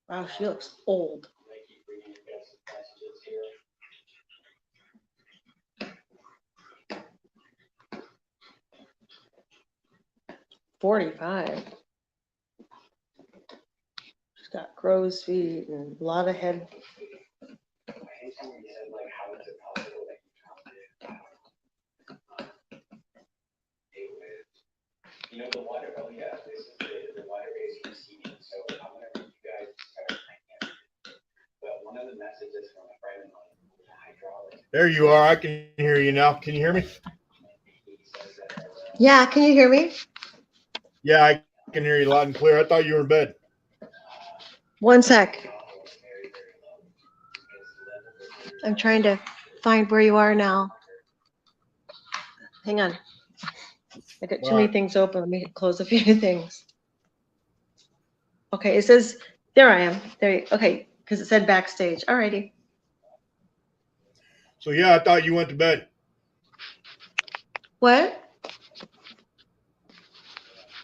Wow, she looks old. 45. She's got crow's feet and a lot of head. The water, oh yeah, this is the water is receding, so I'm gonna read you guys but one of the messages from a friend of mine, hydraulic. There you are. I can hear you now. Can you hear me? Yeah, can you hear me? Yeah, I can hear you loud and clear. I thought you were in bed. One sec. I'm trying to find where you are now. Hang on. I got too many things open. Let me close a few things. Okay, it says, there I am. There. Okay, because it said backstage. All righty. So, yeah, I thought you went to bed. What?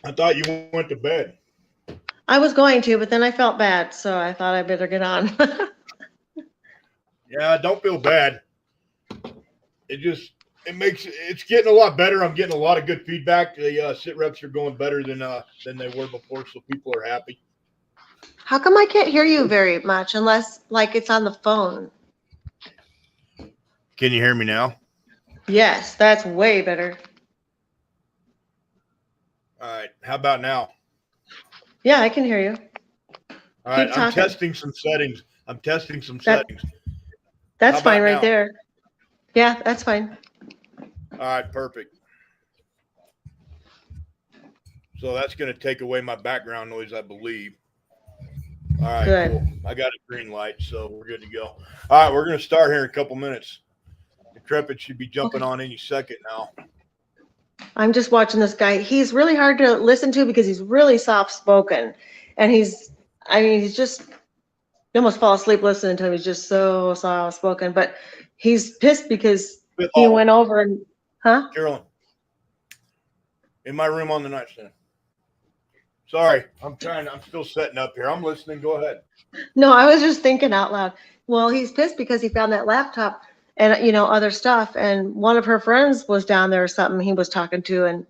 I thought you went to bed. I was going to, but then I felt bad, so I thought I better get on. Yeah, don't feel bad. It's getting a lot better. I'm getting a lot of good feedback. The sit reps are going better than they were before, so people are happy. How come I can't hear you very much unless like it's on the phone? Can you hear me now? Yes, that's way better. All right. How about now? Yeah, I can hear you. All right. I'm testing some settings. That's fine right there. Yeah, that's fine. All right, perfect. So that's going to take away my background noise, I believe. All right, good. Cool. I got a green light, so we're good to go. All right, we're going to start here in a couple minutes. Intrepid should be jumping on any second now. I'm just watching this guy. He's really hard to listen to because he's really soft-spoken. And he's just, you almost fall asleep listening to him. He's just so soft-spoken. But he's pissed because he went over and, huh? Carolyn, in my room on the nightstand. Sorry, I'm still setting up here. I'm listening. Go ahead. No, I was just thinking out loud. Well, he's pissed because he found that laptop and, other stuff. And one of her friends was down there or something he was talking to. And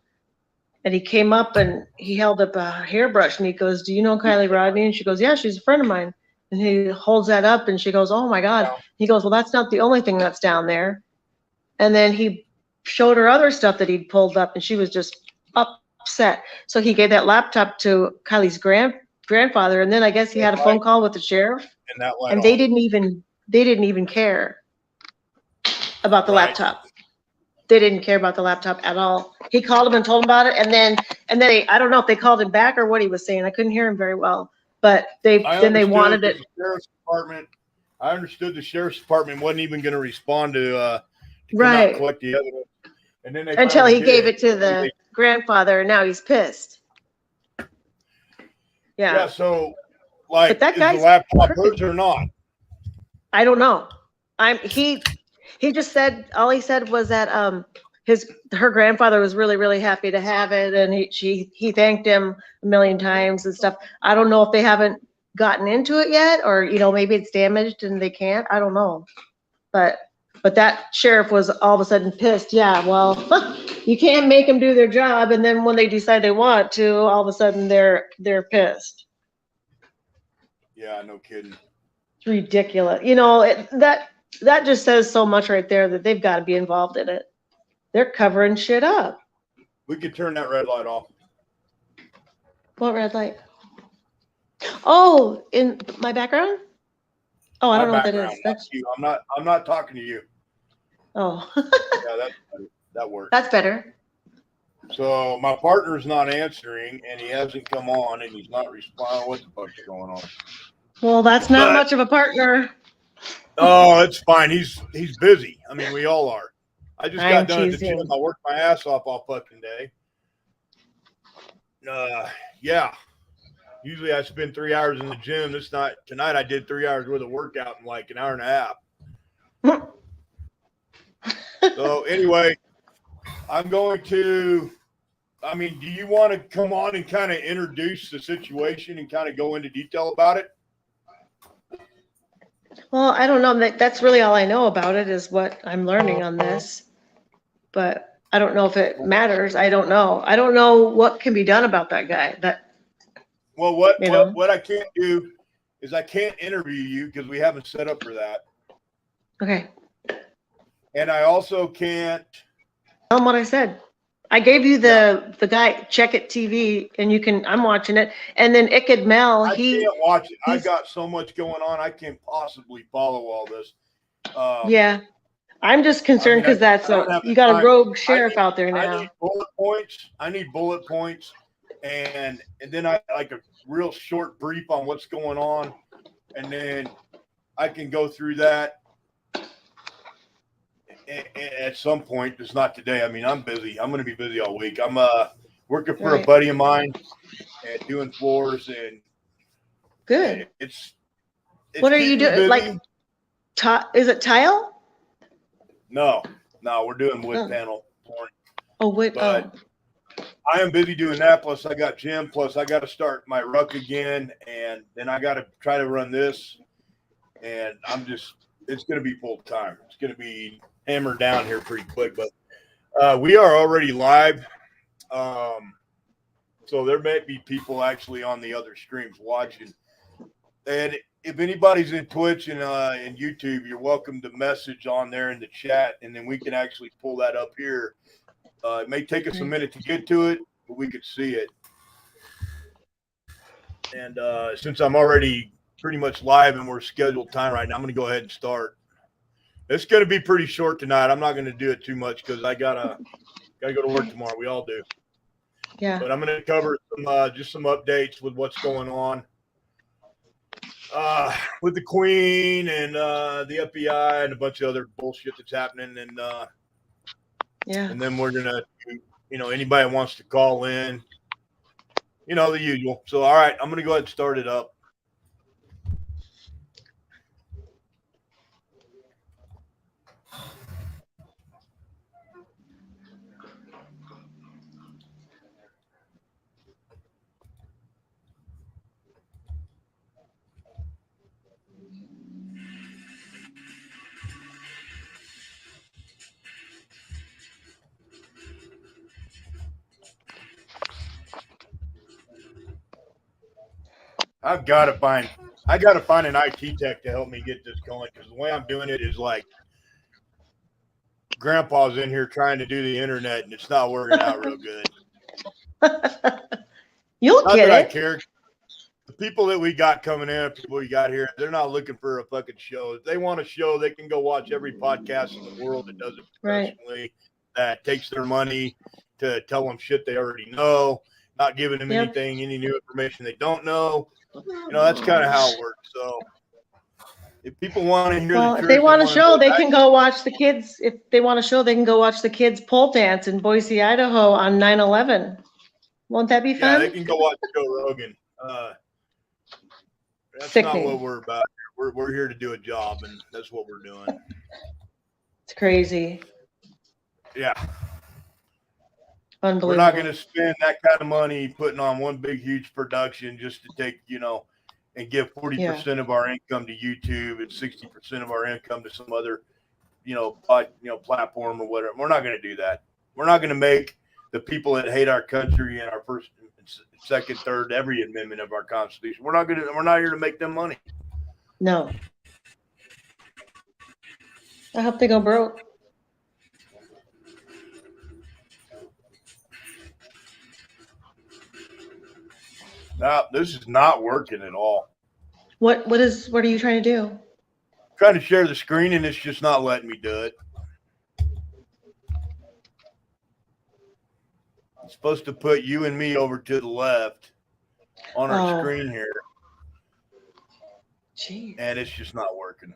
he came up and he held up a hairbrush and he goes, "Do you know Kylie Rodney?" And she goes, "Yeah, she's a friend of mine." And he holds that up and she goes, "Oh my God." He goes, "Well, that's not the only thing that's down there." And then he showed her other stuff that he'd pulled up and she was just upset. So he gave that laptop to Kylie's grandfather. And then I guess he had a phone call with the sheriff and they didn't even care about the laptop. They didn't care about the laptop at all. He called him and told him about it. And then I don't know if they called him back or what he was saying. I couldn't hear him very well, but they wanted it. I understood the sheriff's department wasn't even going to respond to right. Collect the evidence. And then until he gave it to the grandfather, and now he's pissed. Yeah. So, like, is the laptop hers or not? I don't know. He just said, all he said was that her grandfather was really, really happy to have it, and he thanked him a million times and stuff. I don't know if they haven't gotten into it yet, or maybe it's damaged and they can't. I don't know, but that sheriff was all of a sudden pissed. Yeah, well, you can't make them do their job, and then when they decide they want to, all of a sudden they're pissed. Yeah, no kidding. It's ridiculous. That just says so much right there that they've got to be involved in it. They're covering shit up. We could turn that red light off. What red light? Oh, in my background? Oh, I don't know what that is. That's you. I'm not talking to you. Oh. Yeah, that works. That's better. So my partner's not answering, and he hasn't come on, and he's not responding. What the fuck's going on? Well, that's not much of a partner. Oh, it's fine. He's busy. I mean, we all are. I just got done at the gym. I worked my ass off all fucking day. Yeah. Usually I spend 3 hours in the gym. Tonight I did 3 hours worth of workout in like an hour and a half. So anyway, I'm going to, do you want to come on and kind of introduce the situation and kind of go into detail about it? Well, I don't know. That's really all I know about it is what I'm learning on this. But I don't know if it matters. I don't know. I don't know what can be done about that guy. Well, what I can't do is I can't interview you because we haven't set up for that. Okay. And I also can't. Tell him what I said. I gave you the guy, Check It TV, and I'm watching it. And then Iked Mel, I can't watch it. I've got so much going on. I can't possibly follow all this. Yeah. I'm just concerned because you got a rogue sheriff out there now. I need bullet points. And then I like a real short brief on what's going on. And then I can go through that at some point. It's not today. I'm busy. I'm going to be busy all week. I'm working for a buddy of mine and doing floors and good. It's what are you doing? busy. Like, is it tile? No, we're doing wood panel flooring. Oh, wood. But I am busy doing that. Plus I got gym. Plus I got to start my ruck again. And then I got to try to run this. And it's going to be full time. It's going to be hammered down here pretty quick, but we are already live. So there may be people actually on the other streams watching. And if anybody's in Twitch and YouTube, you're welcome to message on there in the chat, and then we can actually pull that up here. It may take us a minute to get to it, but we could see it. And since I'm already pretty much live and we're scheduled time right now, I'm going to go ahead and start. It's going to be pretty short tonight. I'm not going to do it too much because I gotta go to work tomorrow. We all do. Yeah. But I'm going to cover just some updates with what's going on with the Queen and the FBI and a bunch of other bullshit that's happening. And and then we're gonna, anybody that wants to call in, the usual. So all right, I'm going to go ahead and start it up. I gotta find an IT tech to help me get this going because the way I'm doing it is like Grandpa's in here trying to do the internet and it's not working out real good. You'll Not get that it. I care. The people that we got coming in, people we got here, they're not looking for a fucking show. If they want a show, they can go watch every podcast in the world that does it professionally, that takes their money to tell them shit they already know, not giving them any new information they don't know. That's kind of how it works. So if people want to hear the truth, if they want a show, they can go watch the kids. If they want a show, they can go watch the kids pole dance in Boise, Idaho on 9/11. Won't that be fun? Yeah, they can go watch Joe Rogan. That's not what we're about. We're here to do a job, and that's what we're doing. It's crazy. Yeah. Unbelievable. We're not going to spend that kind of money putting on one big, huge production just to take, and give 40% of our income to YouTube and 60% of our income to some other, platform or whatever. We're not going to do that. We're not going to make the people that hate our country and our first, second, third, every amendment of our Constitution. We're not here to make them money. No. I hope they go broke. No, this is not working at all. What are you trying to do? I'm trying to share the screen and it's just not letting me do it. It's supposed to put you and me over to the left on our screen here. Jeez. And it's just not working.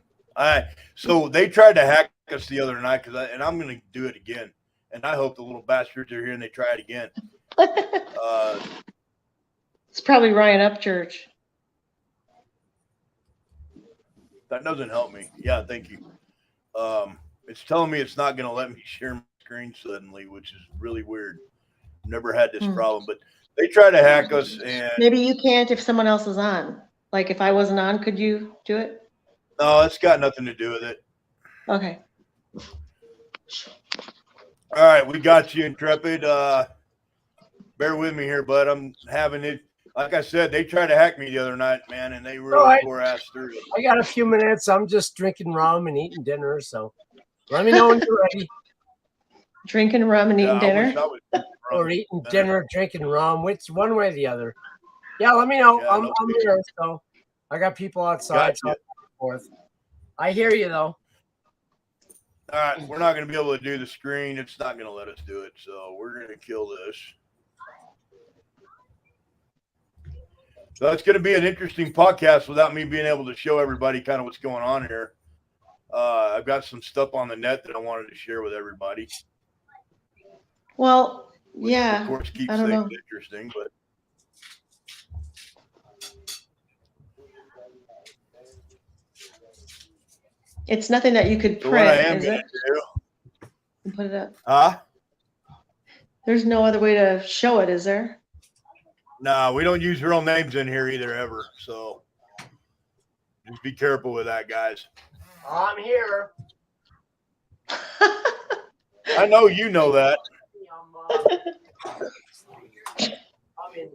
So they tried to hack us the other night and I'm going to do it again. And I hope the little bastards are here and they try it again. It's probably Ryan Upchurch. That doesn't help me. Yeah, thank you. It's telling me it's not going to let me share my screen suddenly, which is really weird. Never had this problem, but they try to hack us. And maybe you can't if someone else is on. Like if I wasn't on, could you do it? no, it's got nothing to do with it. Okay. All right, we got you, Intrepid. Bear with me here, bud. I'm having it. Like I said, they tried to hack me the other night, man, and they really tore ass through it. I got a few minutes. I'm just drinking rum and eating dinner, so let me know when you're ready. Drinking rum and eating dinner? Or eating dinner, drinking rum. Which one way or the other. Yeah, let me know. Yeah, I'm here, so I got people outside. So forth. I hear you, though. All right, we're not going to be able to do the screen. It's not going to let us do it, so we're going to kill this. So it's going to be an interesting podcast without me being able to show everybody kind of what's going on here. I've got some stuff on the net that I wanted to share with everybody. Well, Which, yeah. of course, keeps I don't things know. interesting, but It's nothing that you could so what I print, am is going it? to do, And put it up. huh? There's no other way to show it, is there? No, we don't use real names in here either, ever. So just be careful with that, guys. I'm here. I know you know that. I'm in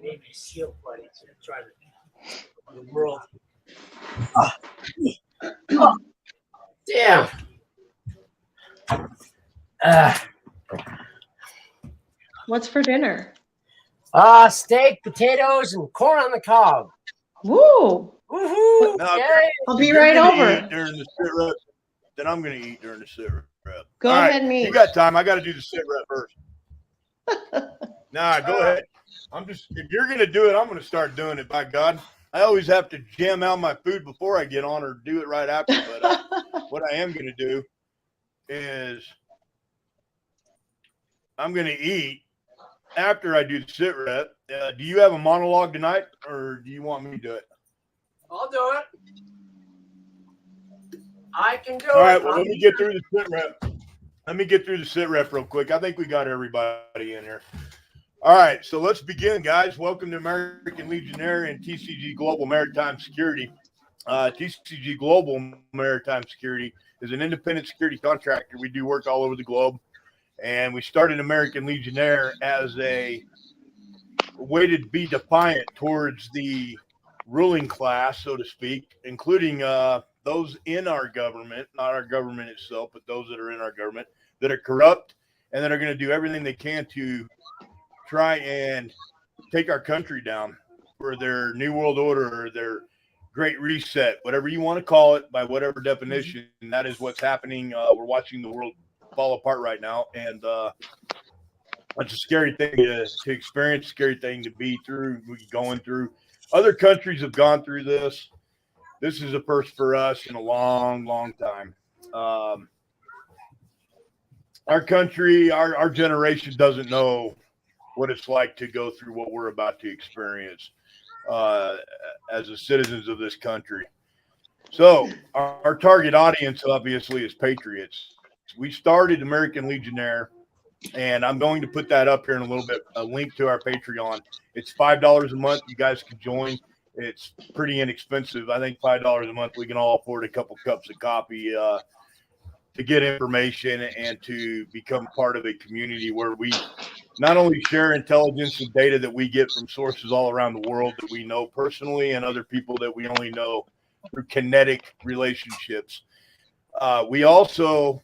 maybe shield buddies try to the world. Damn. What's for dinner? Steak, potatoes, and corn on the cob. Woo! Woohoo! No, Yay. I'll be right over. Eat during the sit rep, then I'm going to eat during the sit rep. Go All ahead right, and eat. You got time. I got to do the sit rep first. Nah, go ahead. If you're going to do it, I'm going to start doing it, by God. I always have to jam out my food before I get on or do it right after. But what I am going to do is I'm going to eat after I do the sit rep. Do you have a monologue tonight, or do you want me to do it? I'll do it. I can do it. All right, well, let me get through the sit rep. Let me get through the sit rep real quick. I think we got everybody in here. All right, so let's begin, guys. Welcome to American Legionnaire and TCG Global Maritime Security. TCG Global Maritime Security is an independent security contractor. We do work all over the globe, and we started American Legionnaire as a way to be defiant towards the ruling class, so to speak, including those in our government, not our government itself, but those that are in our government that are corrupt and that are going to do everything they can to try and take our country down for their New World Order or their Great Reset, whatever you want to call it, by whatever definition. That is what's happening. We're watching the world fall apart right now, and it's a scary thing to experience, scary thing to be through, going through. Other countries have gone through this. This is a first for us in a long, long time. Our country, our generation doesn't know what it's like to go through what we're about to experience as the citizens of this country. So our target audience, obviously, is patriots. We started American Legionnaire, and I'm going to put that up here in a little bit, a link to our Patreon. It's $5 a month. You guys can join. It's pretty inexpensive. I think $5 a month, we can all afford a couple cups of coffee to get information and to become part of a community where we not only share intelligence and data that we get from sources all around the world that we know personally and other people that we only know through kinetic relationships. We also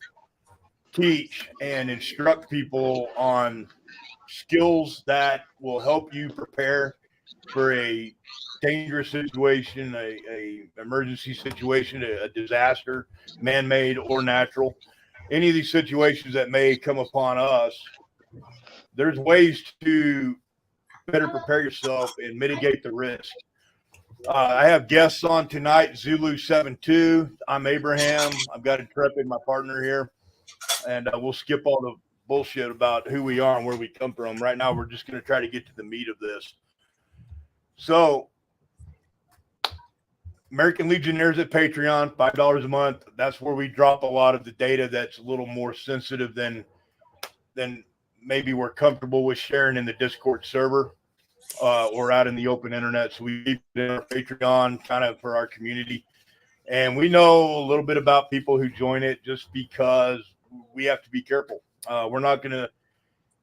teach and instruct people on skills that will help you prepare for a dangerous situation, a emergency situation, a disaster, man-made or natural. Any of these situations that may come upon us, there's ways to better prepare yourself and mitigate the risk. I have guests on tonight, 08SEPTHU. I'm Abraham. I've got Intrepid, my partner here, and we'll skip all the bullshit about who we are and where we come from. Right now, we're just going to try to get to the meat of this. So, American Legionnaires at Patreon, $5 a month. That's where we drop a lot of the data that's a little more sensitive than maybe we're comfortable with sharing in the Discord server or out in the open internet. So we keep it in our Patreon kind of for our community. And we know a little bit about people who join it just because we have to be careful. We're not gonna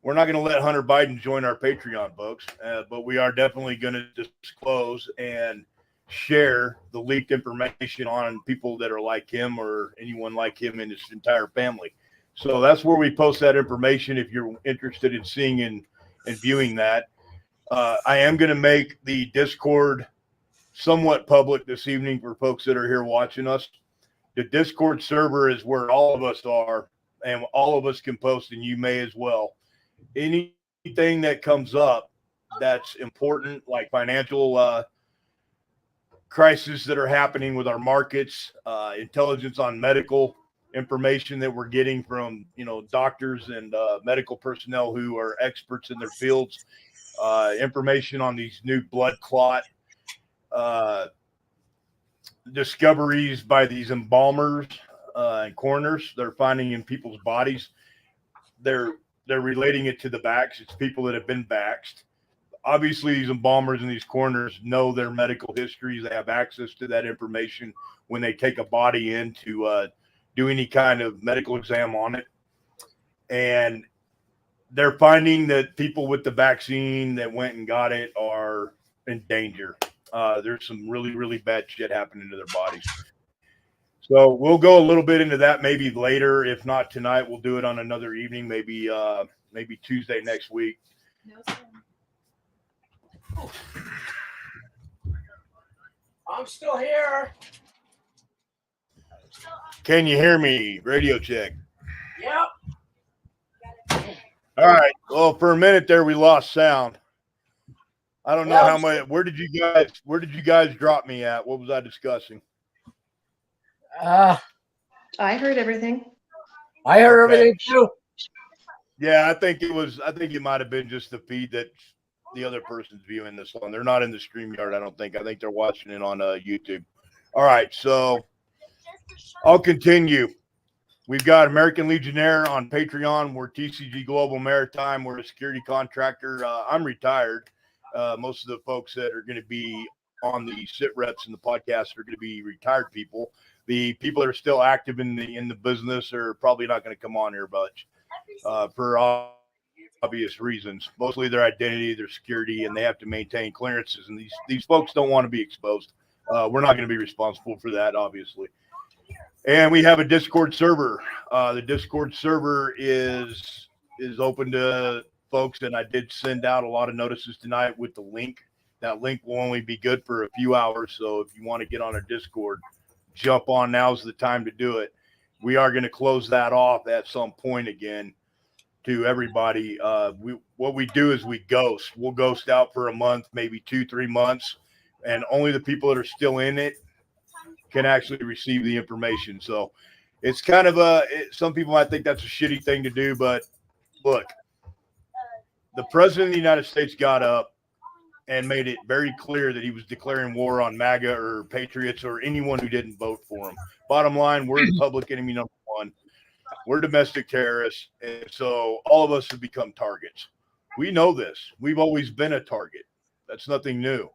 let Hunter Biden join our Patreon, folks, but we are definitely going to disclose and share the leaked information on people that are like him or anyone like him and his entire family. So that's where we post that information if you're interested in seeing and viewing that. I am going to make the Discord somewhat public this evening for folks that are here watching us. The Discord server is where all of us are, and all of us can post, and you may as well. Anything that comes up that's important, like financial crises that are happening with our markets, intelligence on medical information that we're getting from, doctors and medical personnel who are experts in their fields, information on these new blood clot discoveries by these embalmers and coroners they're finding in people's bodies. They're relating it to the vax. It's people that have been vaxxed. Obviously, these embalmers and these coroners know their medical histories. They have access to that information when they take a body in to do any kind of medical exam on it. And they're finding that people with the vaccine that went and got it are in danger. There's some really, really bad shit happening to their bodies. So we'll go a little bit into that maybe later. If not tonight, we'll do it on another evening, maybe Tuesday next week. I'm still here. Can you hear me? Radio check. Yep. All right. Well, for a minute there, we lost sound. I don't know how much. Where did you guys drop me at? What was I discussing? I heard everything. I heard everything too. Yeah, I think it might have been just the feed that the other person's viewing this on. They're not in the StreamYard, I don't think. I think they're watching it on YouTube. All right, so I'll continue. We've got American Legionnaire on Patreon. We're TCG Global Maritime. We're a security contractor. I'm retired. Most of the folks that are going to be on the Sitreps and the podcast are going to be retired people. The people that are still active in the business are probably not going to come on here much for obvious reasons. Mostly their identity, their security, and they have to maintain clearances. And these folks don't want to be exposed. We're not going to be responsible for that, obviously. And we have a Discord server. The Discord server is open to folks, and I did send out a lot of notices tonight with the link. That link will only be good for a few hours, so if you want to get on our Discord, jump on. Now's the time to do it. We are going to close that off at some point again to everybody. What we do is we ghost. We'll ghost out for a month, maybe 2-3 months, and only the people that are still in it can actually receive the information. So it's kind of some people might think that's a shitty thing to do, but look, the president of the United States got up and made it very clear that he was declaring war on MAGA or patriots or anyone who didn't vote for him. Bottom line, we're public enemy number one. We're domestic terrorists. And so all of us have become targets. We know this. We've always been a target. That's nothing new.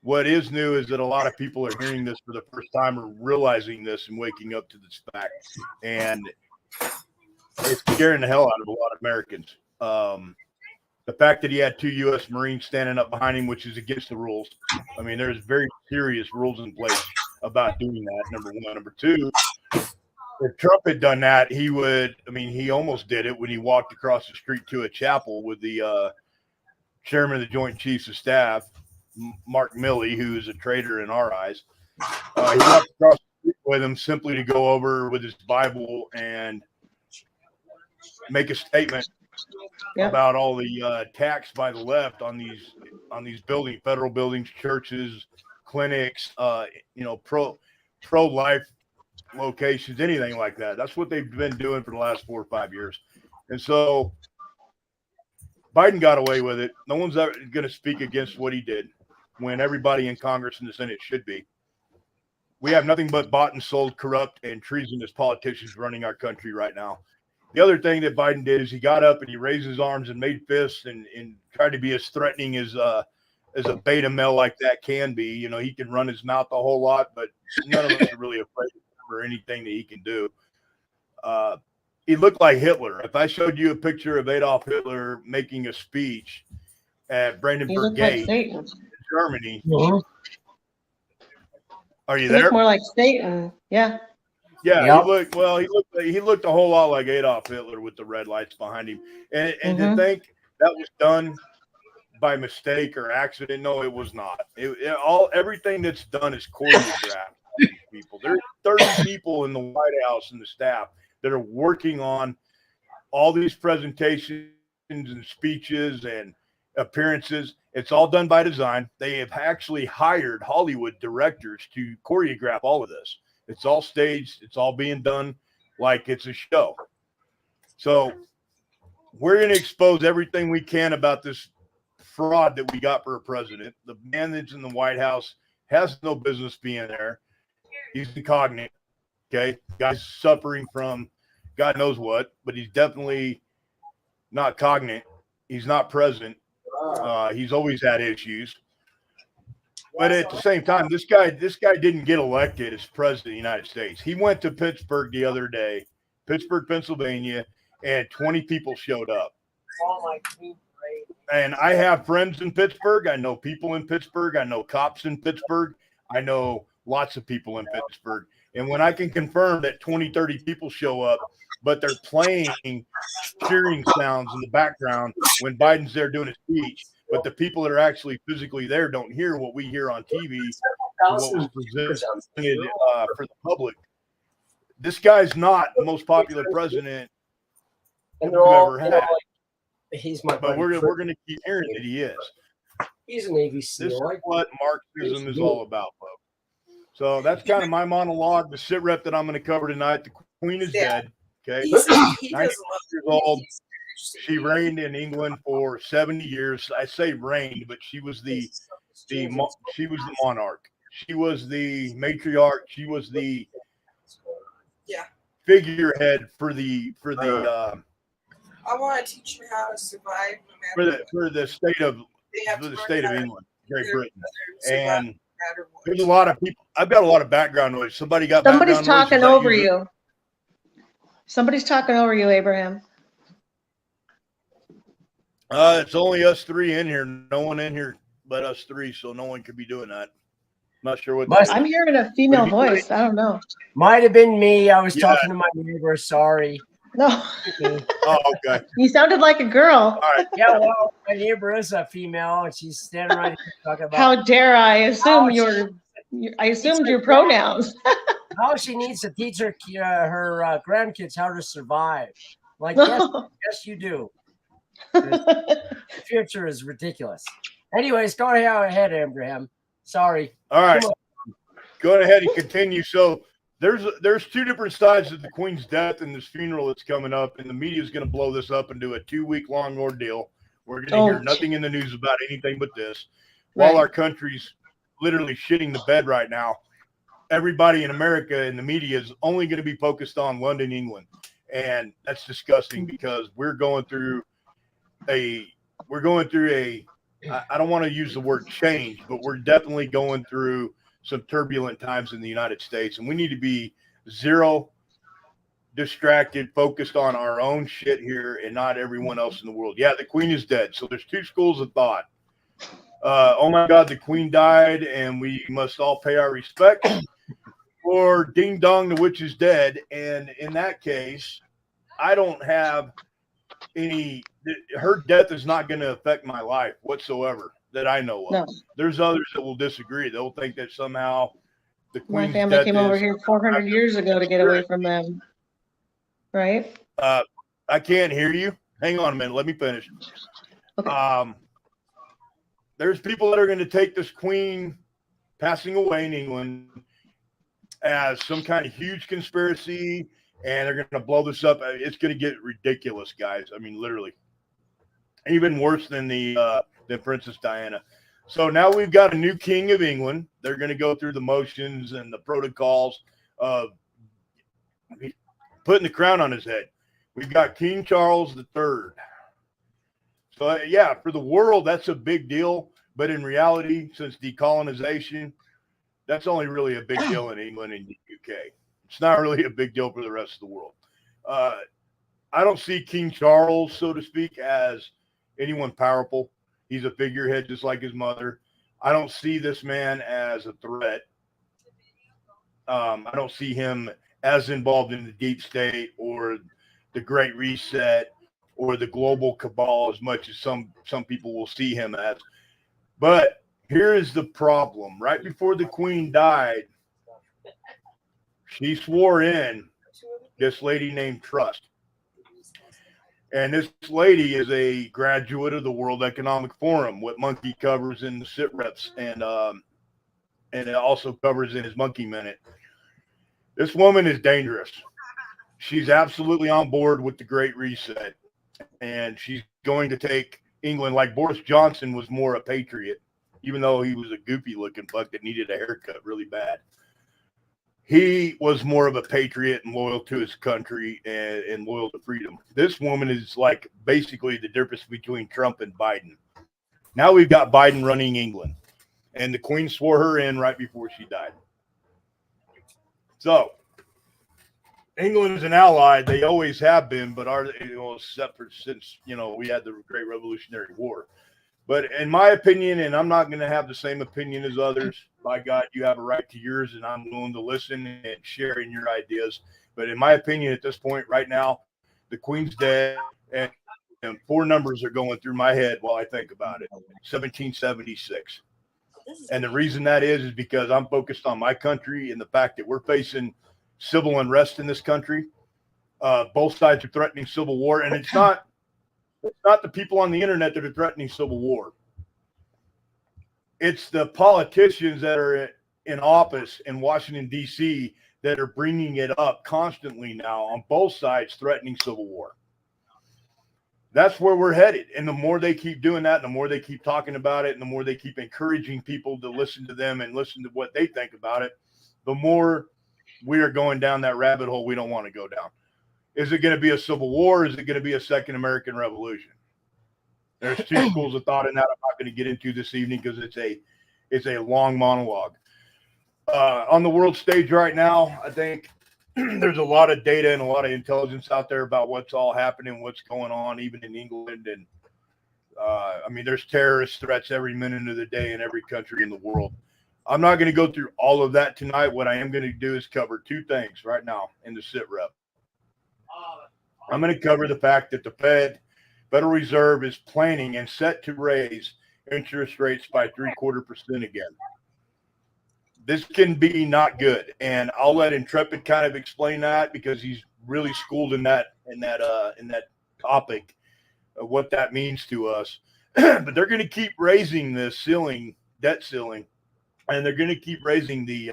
What is new is that a lot of people are hearing this for the first time or realizing this and waking up to this fact. And it's scaring the hell out of a lot of Americans. The fact that he had 2 U.S. Marines standing up behind him, which is against the rules. I mean, there's very serious rules in place about doing that, number one. Number two, if Trump had done that, he almost did it when he walked across the street to a chapel with the chairman of the Joint Chiefs of Staff, Mark Milley, who is a traitor in our eyes. He walked across the street with him simply to go over with his Bible and make a statement about all the attacks by the left on these buildings, federal buildings, churches, clinics, pro-life locations, anything like that. That's what they've been doing for the last 4 or 5 years. And so Biden got away with it. No one's ever going to speak against what he did when everybody in Congress and the Senate should be. We have nothing but bought and sold, corrupt, and treasonous politicians running our country right now. The other thing that Biden did is he got up and he raised his arms and made fists and tried to be as threatening as a beta male like that can be. You know, he can run his mouth a whole lot, but none of us are really afraid of him or anything that he can do. He looked like Hitler. If I showed you a picture of Adolf Hitler making a speech at Brandenburg Gate in Germany, are you He there? looked more like Satan. Yeah. Yeah, Yep. he looked a whole lot like Adolf Hitler with the red lights behind him. And to think that was done by mistake or accident, no, it was not. Everything that's done is choreographed. People, there's 30 people in the White House and the staff that are working on all these presentations and speeches and appearances. It's all done by design. They have actually hired Hollywood directors to choreograph all of this. It's all staged. It's all being done like it's a show. So we're going to expose everything we can about this fraud that we got for a president. The man that's in the White House has no business being there. He's incognito. Okay. Guy's suffering from God knows what, but he's definitely not cognate. He's not present. He's always had issues. But at the same time, this guy didn't get elected as president of the United States. He went to Pittsburgh the other day, Pittsburgh, Pennsylvania, and 20 people showed up. And I have friends in Pittsburgh. I know people in Pittsburgh. I know cops in Pittsburgh. I know lots of people in Pittsburgh. And when I can confirm that 20, 30 people show up, but they're playing cheering sounds in the background when Biden's there doing a speech, but the people that are actually physically there don't hear what we hear on TV or what was presented for the public. This guy's not the most popular president we've ever had. He's my but we're going to keep hearing that he is. He's a Navy SEAL. This is what Marxism is all about, folks. So that's kind of my monologue. The Sitrep that I'm going to cover tonight. The Queen is dead. Okay, 90 years old. She reigned in England for 70 years. I say reigned, but she was the monarch. She was the matriarch. She was the figurehead for the I want to teach you how to survive for the state of England, Great Britain. And there's a lot of people. I've got a lot of background noise. Somebody's talking over you. Somebody's talking over you, Abraham. It's only us three in here. No one in here but us three, so no one could be doing that. Not sure what. I'm hearing a female voice. I don't know. Might have been me. I was talking to my neighbor. Sorry. No. Oh, okay. You sounded like a girl. All right. Yeah, well, my neighbor is a female, and she's standing right here talking about. How dare I assume I assumed your pronouns. How she needs to teach her grandkids how to survive. Like, yes, you do. The future is ridiculous. Anyways, go ahead, Abraham. Sorry. All right. Go ahead and continue. So there's two different sides of the Queen's death and this funeral that's coming up, and the media is going to blow this up and do a 2-week-long ordeal. We're going to hear nothing in the news about anything but this. While our country's literally shitting the bed right now, everybody in America and the media is only going to be focused on London, England. And that's disgusting because we're going through I don't want to use the word change, but we're definitely going through some turbulent times in the United States. And we need to be zero distracted, focused on our own shit here and not everyone else in the world. Yeah, the Queen is dead. So there's two schools of thought. Oh my God, the Queen died and we must all pay our respects. Or ding dong, the witch is dead. And in that case, I don't have her death is not going to affect my life whatsoever that I know of. No. There's others that will disagree. They'll think that somehow the Queen's my family came over here 400 years ago to get away from them. Right? I can't hear you. Hang on a minute. Let me finish. Okay. There's people that are going to take this Queen passing away in England as some kind of huge conspiracy and they're going to blow this up. It's going to get ridiculous, guys. I mean, literally, even worse than than Princess Diana. So now we've got a new king of England. They're going to go through the motions and the protocols of putting the crown on his head. We've got King Charles III. So, yeah, for the world, that's a big deal. But in reality, since decolonization, that's only really a big deal in England and the UK. It's not really a big deal for the rest of the world. I don't see King Charles, so to speak, as anyone powerful. He's a figurehead just like his mother. I don't see this man as a threat. I don't see him as involved in the deep state or the Great Reset or the global cabal as much as some people will see him as. But here is the problem. Right before the Queen died, she swore in this lady named Trust. And this lady is a graduate of the World Economic Forum with monkey covers in the Sitreps, and it also covers in his Monkey Minute. This woman is dangerous. She's absolutely on board with the Great Reset, and she's going to take England like Boris Johnson was more a patriot, even though he was a goofy looking fuck that needed a haircut really bad. He was more of a patriot and loyal to his country and loyal to freedom. This woman is like basically the difference between Trump and Biden. Now we've got Biden running England, and the Queen swore her in right before she died. So England is an ally. They always have been, but except for since, we had the Great Revolutionary War. But in my opinion, and I'm not going to have the same opinion as others, by God, you have a right to yours, and I'm willing to listen and share in your ideas. But in my opinion, at this point right now, the Queen's dead, and 4 numbers are going through my head while I think about it. 1776. And the reason that is because I'm focused on my country and the fact that we're facing civil unrest in this country. Both sides are threatening civil war, and it's not the people on the internet that are threatening civil war. It's the politicians that are in office in Washington, D.C. that are bringing it up constantly now on both sides, threatening civil war. That's where we're headed. And the more they keep doing that, the more they keep talking about it, and the more they keep encouraging people to listen to them and listen to what they think about it, the more we are going down that rabbit hole we don't want to go down. Is it going to be a civil war? Is it going to be a second American Revolution? There's 2 schools of thought in that I'm not going to get into this evening because it's a long monologue. On the world stage right now, I think there's a lot of data and a lot of intelligence out there about what's all happening, what's going on, even in England. And there's terrorist threats every minute of the day in every country in the world. I'm not going to go through all of that tonight. What I am going to do is cover 2 things right now in the Sitrep. I'm going to cover the fact that the Federal Reserve is planning and set to raise interest rates by 0.75% again. This can be not good, and I'll let Intrepid kind of explain that because he's really schooled in that topic of what that means to us. But they're going to keep raising the debt ceiling, and they're going to keep raising the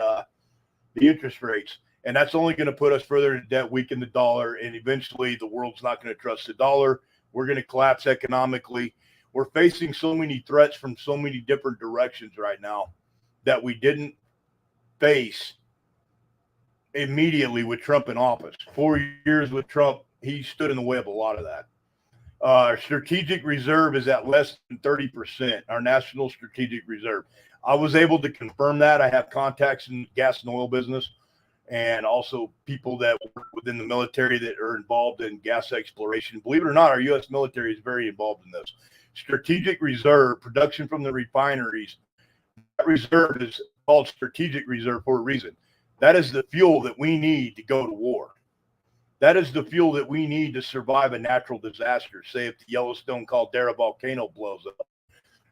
interest rates. And that's only going to put us further into debt, weaken the dollar, and eventually the world's not going to trust the dollar. We're going to collapse economically. We're facing so many threats from so many different directions right now that we didn't face immediately with Trump in office. 4 years with Trump, he stood in the way of a lot of that. Our strategic reserve is at less than 30%, our national strategic reserve. I was able to confirm that. I have contacts in the gas and oil business, and also people that work within the military that are involved in gas exploration. Believe it or not, our U.S. military is very involved in this. Strategic reserve, production from the refineries, that reserve is called strategic reserve for a reason. That is the fuel that we need to go to war. That is the fuel that we need to survive a natural disaster. Say if the Yellowstone caldera volcano blows up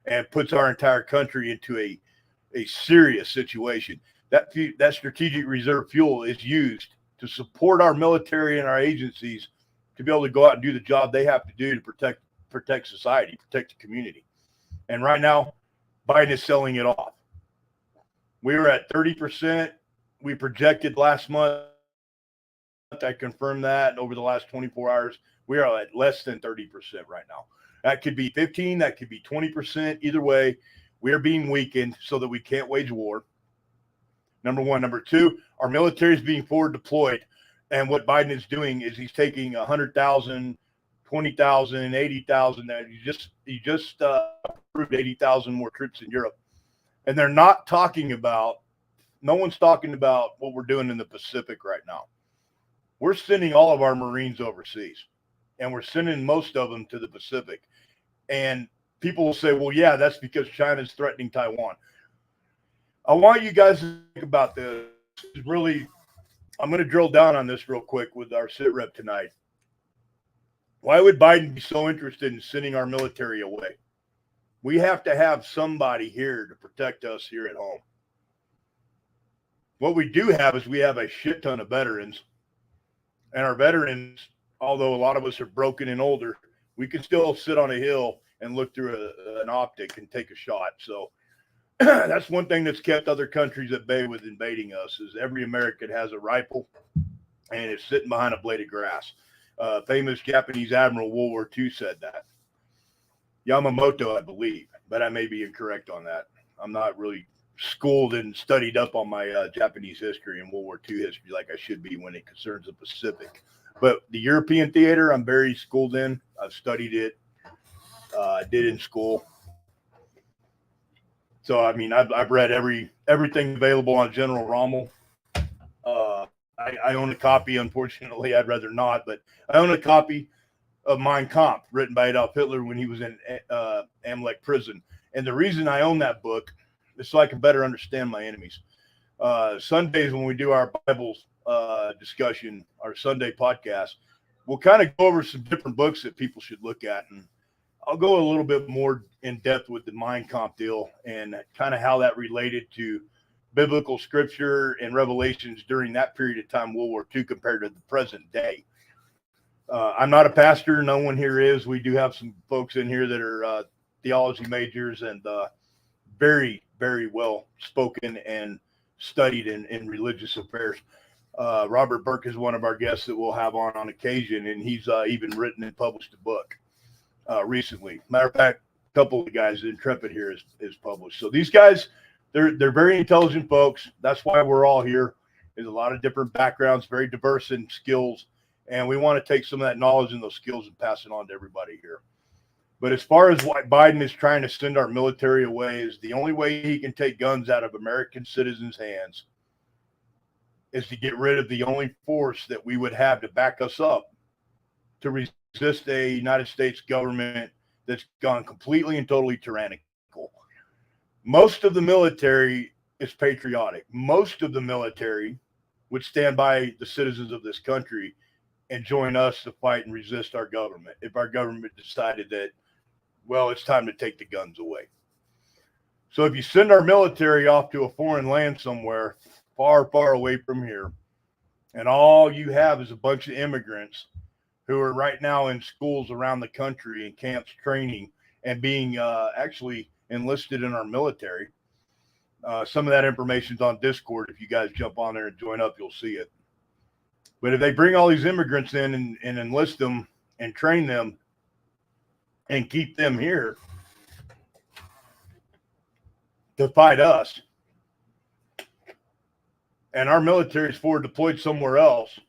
and puts our entire country into a serious situation. That strategic reserve fuel is used to support our military and our agencies to be able to go out and do the job they have to do to protect society, protect the community. And right now, Biden is selling it off. We were at 30%. We projected last month I confirmed that. And over the last 24 hours, we are at less than 30% right now. That could be 15, that could be 20%. Either way, we are being weakened so that we can't wage war. Number one. Number two, our military is being forward deployed. And what Biden is doing is he's taking 100,000, 20,000, 80,000. He just approved 80,000 more troops in Europe. And they're not talking about, no one's talking about what we're doing in the Pacific right now. We're sending all of our Marines overseas, and we're sending most of them to the Pacific. And people will say, well, yeah, that's because China's threatening Taiwan. I want you guys to think about this. Really, I'm going to drill down on this real quick with our Sitrep tonight. Why would Biden be so interested in sending our military away? We have to have somebody here to protect us here at home. What we do have is we have a shit ton of veterans. And our veterans, although a lot of us are broken and older, we can still sit on a hill and look through an optic and take a shot. So that's one thing that's kept other countries at bay with invading us, is every American has a rifle and it's sitting behind a blade of grass. Famous Japanese Admiral World War II said that. Yamamoto, I believe, but I may be incorrect on that. I'm not really schooled and studied up on my Japanese history and World War II history like I should be when it concerns the Pacific. But the European theater, I'm very schooled in. I've studied it. I did in school. So, I mean, I've read everything available on General Rommel. I own a copy. Unfortunately, I'd rather not, but I own a copy of Mein Kampf, written by Adolf Hitler when he was in Amalek prison. And the reason I own that book is so I can better understand my enemies. Sundays when we do our Bible discussion, our Sunday podcast, we'll kind of go over some different books that people should look at. And I'll go a little bit more in depth with the Mein Kampf deal and kind of how that related to biblical scripture and revelations during that period of time, World War II, compared to the present day. I'm not a pastor. No one here is. We do have some folks in here that are theology majors and very, very well spoken and studied in religious affairs. Robert Burke is one of our guests that we'll have on occasion, and he's even written and published a book recently. Matter of fact, a couple of the guys, Intrepid here is published. So these guys, they're very intelligent folks. That's why we're all here. There's a lot of different backgrounds, very diverse in skills, and we want to take some of that knowledge and those skills and pass it on to everybody here. But as far as why Biden is trying to send our military away, is the only way he can take guns out of American citizens' hands is to get rid of the only force that we would have to back us up to resist a United States government that's gone completely and totally tyrannical. Most of the military is patriotic. Most of the military would stand by the citizens of this country and join us to fight and resist our government if our government decided that, well, it's time to take the guns away. So if you send our military off to a foreign land somewhere far, far away from here, and all you have is a bunch of immigrants who are right now in schools around the country in camps training and being actually enlisted in our military. Some of that information is on Discord. If you guys jump on there and join up, you'll see it. But if they bring all these immigrants in and enlist them and train them and keep them here to fight us, and our military is forward deployed somewhere else,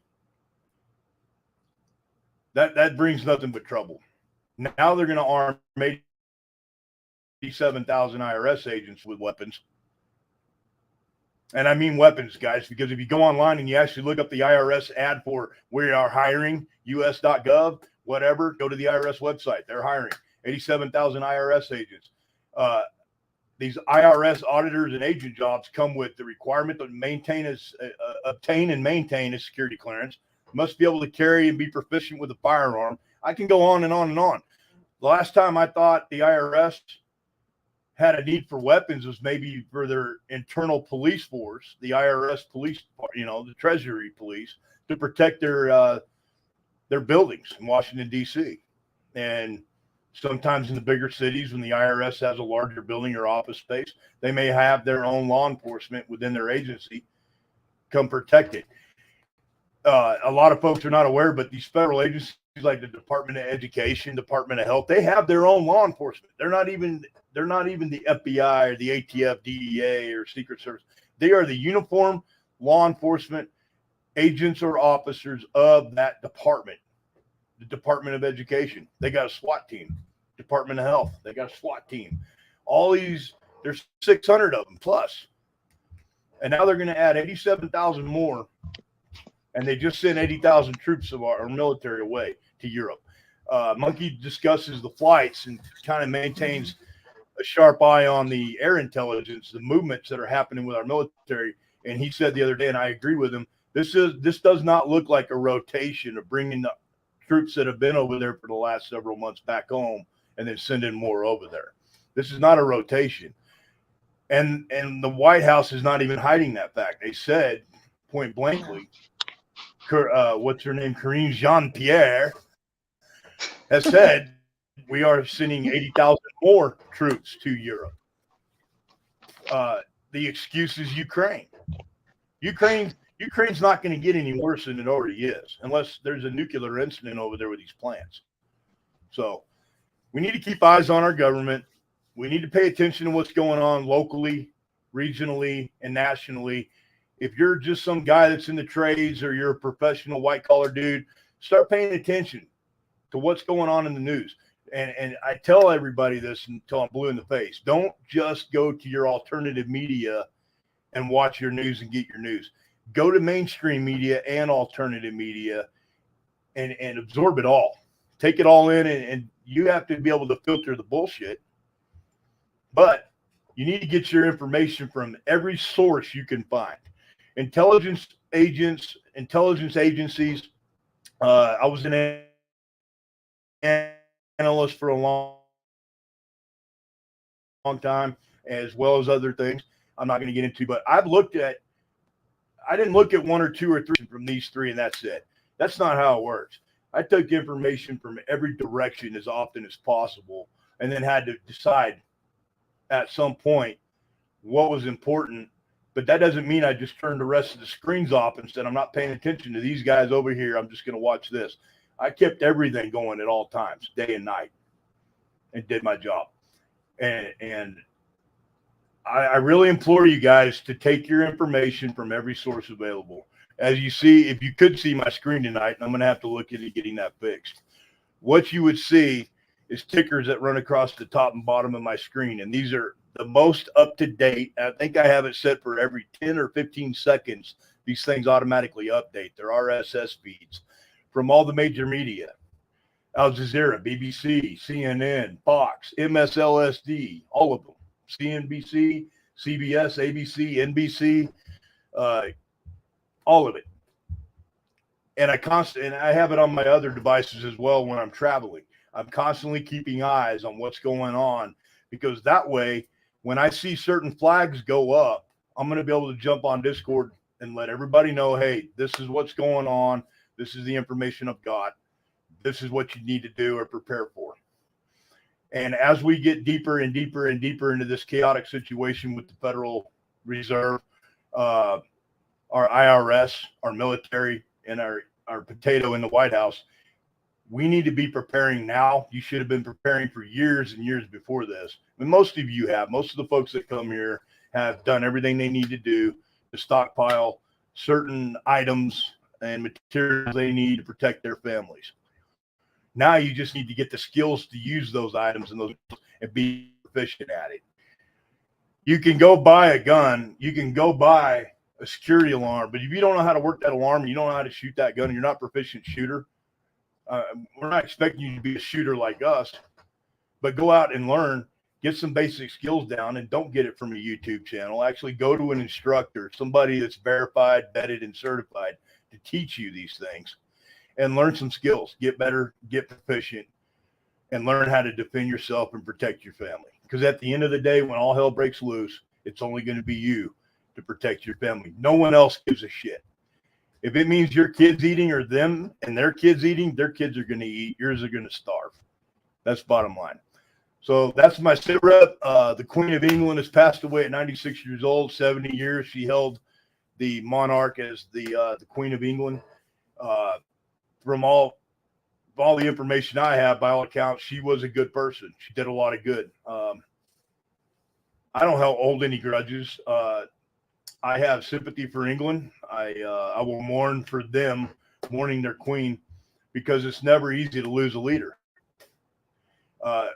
that brings nothing but trouble. Now they're going to arm 87,000 IRS agents with weapons. And I mean weapons, guys, because if you go online and you actually look up the IRS ad for we are hiring, us.gov, whatever, go to the IRS website. They're hiring 87,000 IRS agents. These IRS auditors and agent jobs come with the requirement to obtain and maintain a security clearance, must be able to carry and be proficient with a firearm. I can go on and on and on. The last time I thought the IRS had a need for weapons was maybe for their internal police force, the IRS police, the Treasury police, to protect their buildings in Washington, D.C. And sometimes in the bigger cities, when the IRS has a larger building or office space, they may have their own law enforcement within their agency come protect it. a lot of folks are not aware, but these federal agencies like the Department of Education, Department of Health, they have their own law enforcement. They're not even the FBI or the ATF, DEA, or Secret Service. They are the uniform law enforcement agents or officers of that department. The Department of Education, they got a SWAT team. Department of Health, they got a SWAT team. All these, there's 600 of them plus. And now they're going to add 87,000 more. And they just sent 80,000 troops of our military away to Europe. Monkey discusses the flights and kind of maintains a sharp eye on the air intelligence, the movements that are happening with our military. And he said the other day, and I agree with him, this does not look like a rotation of bringing the troops that have been over there for the last several months back home and then sending more over there. This is not a rotation. And the White House is not even hiding that fact. They said point blankly, what's her name? Karine Jean-Pierre has said we are sending 80,000 more troops to Europe. The excuse is Ukraine. Ukraine's not going to get any worse than it already is, unless there's a nuclear incident over there with these plants. So we need to keep eyes on our government. We need to pay attention to what's going on locally, regionally, and nationally. If you're just some guy that's in the trades or you're a professional white-collar dude, start paying attention to what's going on in the news. And I tell everybody this until I'm blue in the face. Don't just go to your alternative media and watch your news and get your news. Go to mainstream media and alternative media and absorb it all. Take it all in, and you have to be able to filter the bullshit. But you need to get your information from every source you can find. Intelligence agencies. I was an analyst for a long time, as well as other things I'm not going to get into. But I didn't look at one or two or three from these three, and that's it. That's not how it works. I took information from every direction as often as possible, and then had to decide at some point what was important. But that doesn't mean I just turned the rest of the screens off and said, I'm not paying attention to these guys over here. I'm just going to watch this. I kept everything going at all times, day and night, and did my job. And I really implore you guys to take your information from every source available. As you see, if you could see my screen tonight, and I'm going to have to look into getting that fixed, what you would see is tickers that run across the top and bottom of my screen. And these are the most up-to-date. I think I have it set for every 10 or 15 seconds. These things automatically update. They're RSS feeds from all the major media. Al Jazeera, BBC, CNN, Fox, MSLSD, all of them. CNBC, CBS, ABC, NBC, all of it. And I have it on my other devices as well when I'm traveling. I'm constantly keeping eyes on what's going on, because that way, when I see certain flags go up, I'm going to be able to jump on Discord and let everybody know, hey, this is what's going on. This is the information I've got. This is what you need to do or prepare for. And as we get deeper and deeper and deeper into this chaotic situation with the Federal Reserve, our IRS, our military, and our potato in the White House, we need to be preparing now. You should have been preparing for years and years before this. And most of you have. Most of the folks that come here have done everything they need to do to stockpile certain items and materials they need to protect their families. Now you just need to get the skills to use those items and be proficient at it. You can go buy a gun. You can go buy a security alarm. But if you don't know how to work that alarm, you don't know how to shoot that gun, and you're not a proficient shooter, we're not expecting you to be a shooter like us. But go out and learn. Get some basic skills down, and don't get it from a YouTube channel. Actually go to an instructor, somebody that's verified, vetted, and certified to teach you these things. And learn some skills, get better, get proficient, and learn how to defend yourself and protect your family. Because at the end of the day, when all hell breaks loose, it's only going to be you to protect your family. No one else gives a shit. If it means your kids eating or them and their kids eating, their kids are going to eat. Yours are going to starve. That's bottom line. So that's my Sitrep. The Queen of England has passed away at 96 years old, 70 years. She held the monarch as the Queen of England. From all the information I have, by all accounts, she was a good person. She did a lot of good. I don't hold any grudges. I have sympathy for England. I will mourn for them mourning their queen, because it's never easy to lose a leader.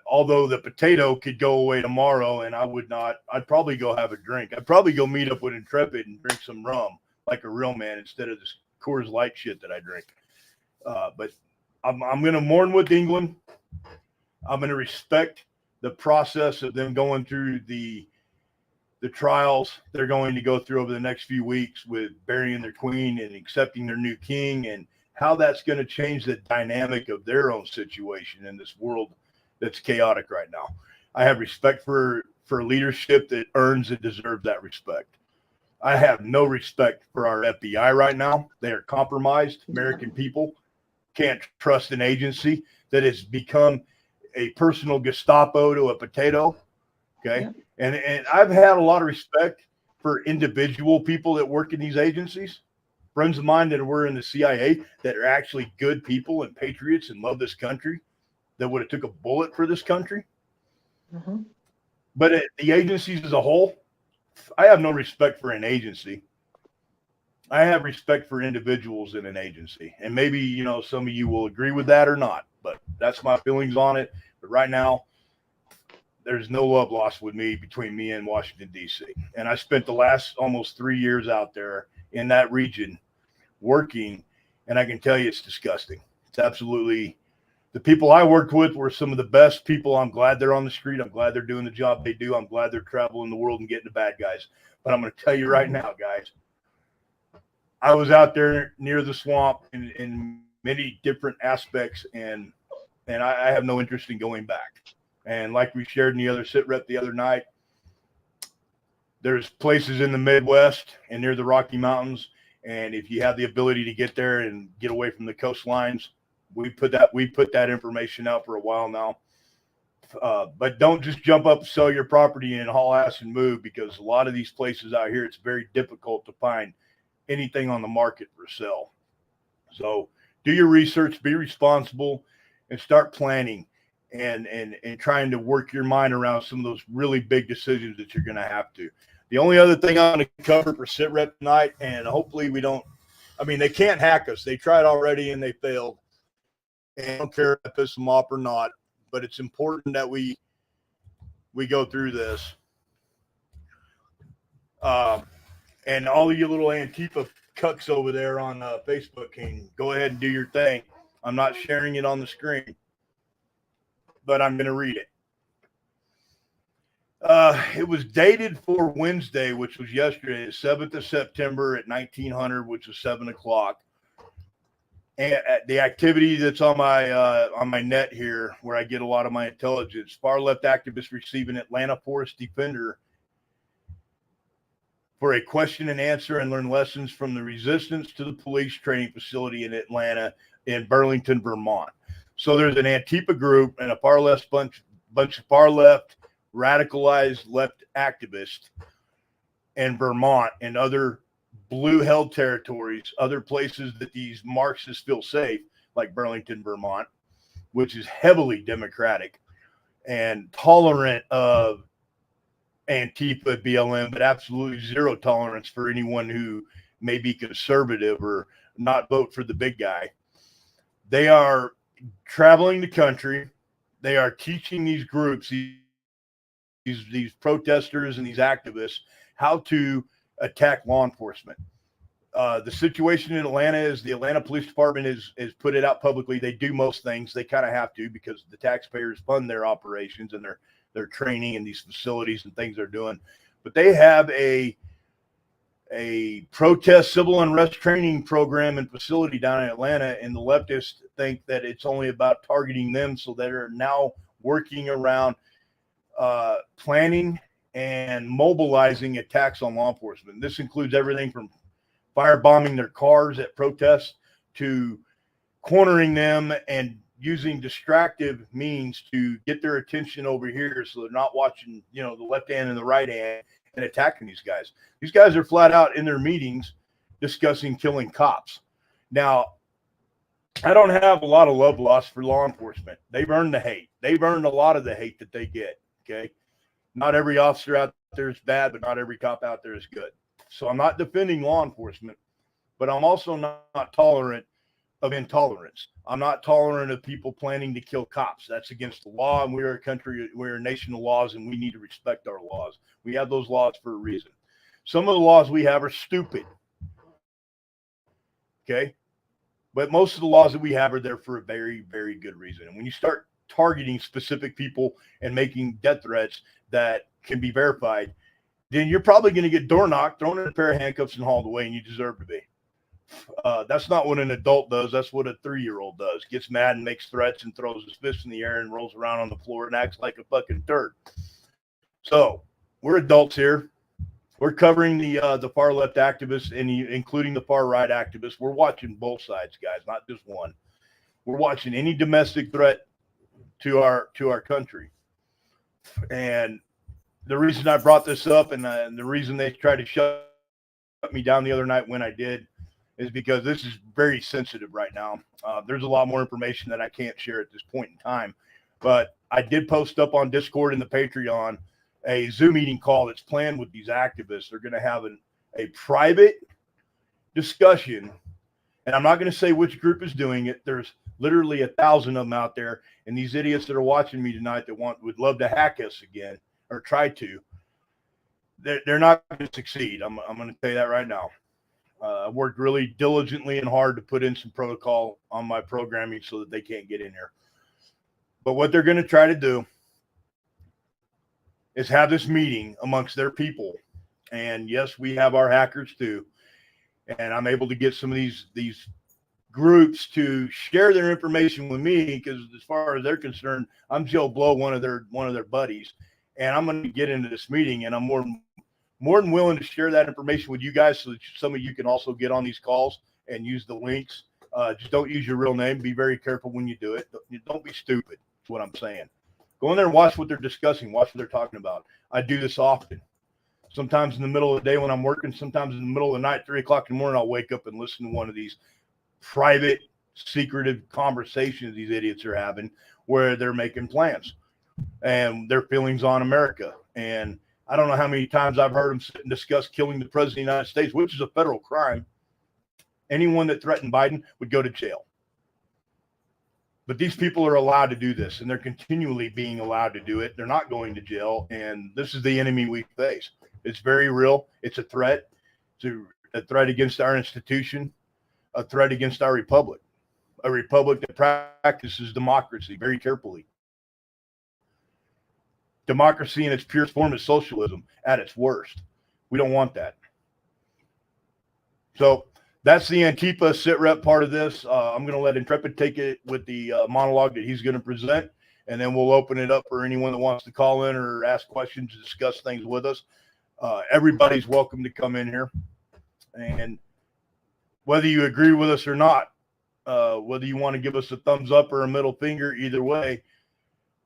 Although the potato could go away tomorrow, and I would not. I'd probably go have a drink. I'd probably go meet up with Intrepid and drink some rum like a real man instead of this Coors Light shit that I drink. But I'm going to mourn with England. I'm going to respect the process of them going through the trials they're going to go through over the next few weeks with burying their queen and accepting their new king, and how that's going to change the dynamic of their own situation in this world that's chaotic right now. I have respect for leadership that earns and deserves that respect. I have no respect for our FBI right now. They are compromised. American people can't trust an agency that has become a personal Gestapo to a potato. Okay. Yeah. And I've had a lot of respect for individual people that work in these agencies. Friends of mine that were in the CIA that are actually good people and patriots and love this country, that would have took a bullet for this country. Mm-hmm. But the agencies as a whole, I have no respect for an agency. I have respect for individuals in an agency. And maybe, you know, some of you will agree with that or not, but that's my feelings on it. But right now, there's no love lost with me between me and Washington, D.C. And I spent the last almost 3 years out there in that region working, and I can tell you it's disgusting. It's absolutely, the people I worked with were some of the best people. I'm glad they're on the street. I'm glad they're doing the job they do. I'm glad they're traveling the world and getting the bad guys. But I'm going to tell you right now, guys, I was out there near the swamp in many different aspects, and I have no interest in going back. And like we shared in the other Sitrep the other night, there's places in the Midwest and near the Rocky Mountains. And if you have the ability to get there and get away from the coastlines, we put that information out for a while now. But don't just jump up, sell your property and haul ass and move, because a lot of these places out here, it's very difficult to find anything on the market for sale. So do your research, be responsible, and start planning. And trying to work your mind around some of those really big decisions that you're going to have to. The only other thing I'm going to cover for Sitrep tonight, and hopefully we don't, I mean, they can't hack us. They tried already and they failed. And I don't care if I piss them off or not, but it's important that we go through this. And all of you little Antifa cucks over there on Facebook can go ahead and do your thing. I'm not sharing it on the screen, but I'm going to read it. It was dated for Wednesday, which was yesterday, 7th of September at 1900, which was 7 o'clock. And the activity that's on my net here, where I get a lot of my intelligence, far left activists receive an Atlanta forest defender for a question and answer and learn lessons from the resistance to the police training facility in Atlanta in Burlington, Vermont. So there's an Antifa group and a far left bunch of far left radicalized left activists in Vermont and other blue held territories, other places that these Marxists feel safe, like Burlington, Vermont, which is heavily Democratic and tolerant of Antifa, BLM, but absolutely zero tolerance for anyone who may be conservative or not vote for the big guy. They are traveling the country. They are teaching these groups, these protesters and these activists, how to attack law enforcement. The situation in Atlanta is the Atlanta Police Department is put it out publicly. They do most things. They kind of have to, because the taxpayers fund their operations and their training and these facilities and things they're doing. But they have a protest civil unrest training program and facility down in Atlanta, and the leftists think that it's only about targeting them, so they're now working around planning and mobilizing attacks on law enforcement. This includes everything from firebombing their cars at protests to cornering them and using distractive means to get their attention over here so they're not watching, the left hand and the right hand, and attacking these guys. These guys are flat out in their meetings discussing killing cops. Now, I don't have a lot of love lost for law enforcement. They've earned the hate. They've earned a lot of the hate that they get. Okay. Not every officer out there is bad, but not every cop out there is good. So I'm not defending law enforcement, but I'm also not tolerant of intolerance. I'm not tolerant of people planning to kill cops. That's against the law, and we're a nation of laws, and we need to respect our laws. We have those laws for a reason. Some of the laws we have are stupid. Okay. But most of the laws that we have are there for a very, very good reason. And when you start targeting specific people and making death threats that can be verified, then you're probably going to get door knocked, thrown in a pair of handcuffs, and hauled away, and you deserve to be. That's not what an adult does. That's what a 3-year-old does. Gets mad and makes threats and throws his fist in the air and rolls around on the floor and acts like a fucking turd. So we're adults here. We're covering the far left activists, and including the far right activists. We're watching both sides, guys, not just one. We're watching any domestic threat to our country. And the reason I brought this up, and the reason they tried to shut me down the other night when I did, is because this is very sensitive right now. There's a lot more information that I can't share at this point in time, but I did post up on Discord and the Patreon a Zoom meeting call that's planned with these activists. They're going to have a private discussion, and I'm not going to say which group is doing it. There's literally 1,000 of them out there, and these idiots that are watching me tonight that would love to hack us again or try to. They're not going to succeed. I'm going to tell you that right now. I worked really diligently and hard to put in some protocol on my programming so that they can't get in here. But what they're going to try to do is have this meeting amongst their people. And yes, we have our hackers too. And I'm able to get some of these groups to share their information with me, because as far as they're concerned, I'm Joe Blow, one of their buddies. And I'm going to get into this meeting, and I'm more than willing to share that information with you guys so that some of you can also get on these calls and use the links. Just don't use your real name. Be very careful when you do it. Don't be stupid. That's what I'm saying. Go in there and watch what they're discussing. Watch what they're talking about. I do this often. Sometimes in the middle of the day when I'm working, sometimes in the middle of the night, 3 o'clock in the morning, I'll wake up and listen to one of these private, secretive conversations these idiots are having where they're making plans and their feelings on America. And I don't know how many times I've heard them sit and discuss killing the president of the United States, which is a federal crime. Anyone that threatened Biden would go to jail. But these people are allowed to do this, and they're continually being allowed to do it. They're not going to jail, and this is the enemy we face. It's very real. It's a threat. It's a threat against our institution, a threat against our republic, a republic that practices democracy very carefully. Democracy in its purest form is socialism at its worst. We don't want that. So that's the Antifa Sitrep part of this. I'm going to let Intrepid take it with the monologue that he's going to present, and then we'll open it up for anyone that wants to call in or ask questions or discuss things with us. Everybody's welcome to come in here, and whether you agree with us or not, whether you want to give us a thumbs up or a middle finger, either way,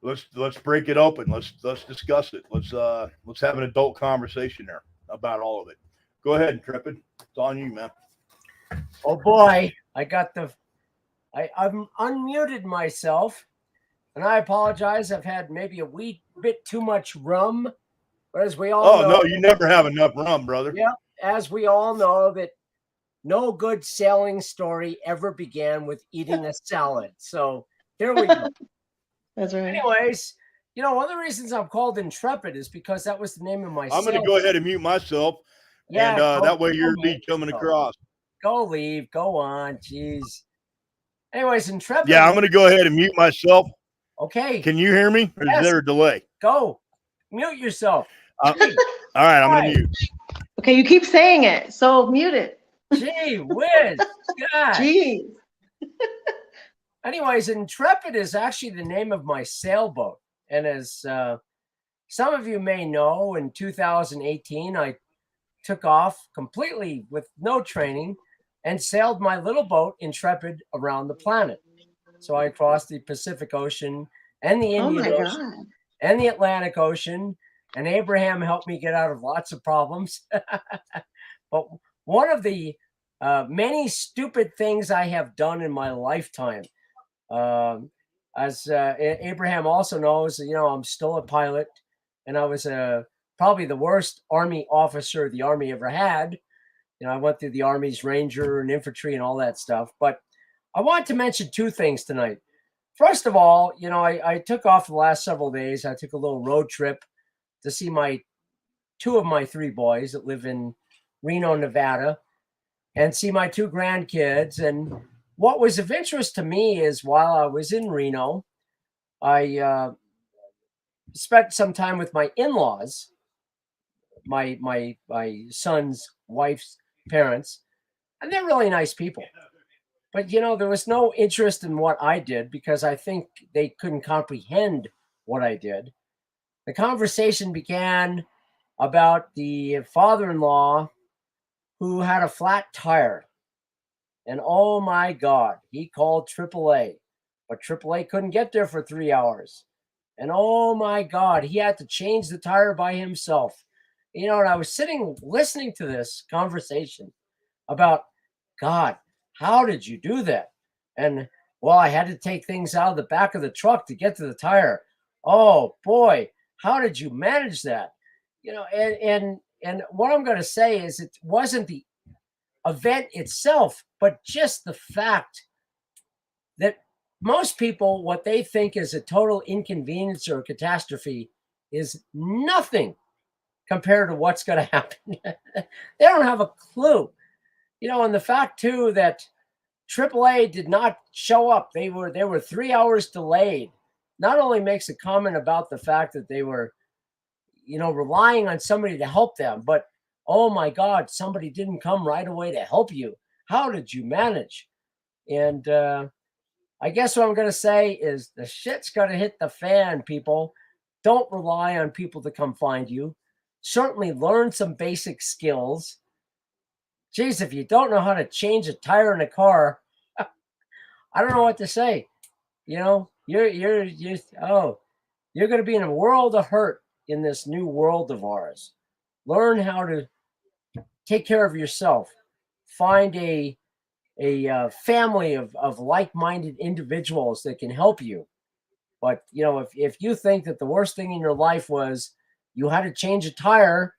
let's break it open. Let's discuss it. Let's have an adult conversation there about all of it. Go ahead, Intrepid. It's on you, man. Oh boy, I've unmuted myself, and I apologize. I've had maybe a wee bit too much rum, but as we all know, no, you never have enough rum, brother. Yeah, as we all know, that no good sailing story ever began with eating a salad. So there we go. That's right. Anyways, one of the reasons I'm called Intrepid is because that was the name of my I'm going to go ahead and mute myself. Yeah, and that way your lead coming across. Go leave. Go on. Jeez. Anyways, Intrepid. Yeah, I'm going to go ahead and mute myself. Okay. Can you hear me? Or is there a delay? Go. Mute yourself. All right, I'm going to mute. Okay, you keep saying it, so mute it. Gee whiz. God. Jeez. Anyways, Intrepid is actually the name of my sailboat. And as some of you may know, in 2018, I took off completely with no training and sailed my little boat, Intrepid, around the planet. So I crossed the Pacific Ocean and the Indian Ocean and the Atlantic Ocean, and Abraham helped me get out of lots of problems. But one of the Many stupid things I have done in my lifetime. As Abraham also knows, I'm still a pilot, and I was probably the worst Army officer the Army ever had. I went through the Army's Ranger and infantry and all that stuff. But I want to mention two things tonight. First of all, I took off the last several days. I took a little road trip to see two of my three boys that live in Reno, Nevada, and see my two grandkids. And what was of interest to me is while I was in Reno, I spent some time with my in-laws, my son's wife's parents, and they're really nice people. But there was no interest in what I did because I think they couldn't comprehend what I did. The conversation began about the father-in-law who had a flat tire. And oh my God, he called AAA, but AAA couldn't get there for 3 hours. And oh my God, he had to change the tire by himself. And I was sitting listening to this conversation about, God, how did you do that? And well, I had to take things out of the back of the truck to get to the tire. Oh boy, how did you manage that? And what I'm going to say is it wasn't the event itself, but just the fact that most people, what they think is a total inconvenience or a catastrophe is nothing compared to what's going to happen. They don't have a clue. And the fact too that AAA did not show up. They were 3 hours delayed. Not only makes a comment about the fact that they were, relying on somebody to help them, but oh my God, somebody didn't come right away to help you. How did you manage? And I guess what I'm going to say is the shit's going to hit the fan, people. Don't rely on people to come find you. Certainly learn some basic skills. Geez, if you don't know how to change a tire in a car, I don't know what to say. You're going to be in a world of hurt in this new world of ours. Learn how to take care of yourself. Find a family of like-minded individuals that can help you. But if you think that the worst thing in your life was you had to change a tire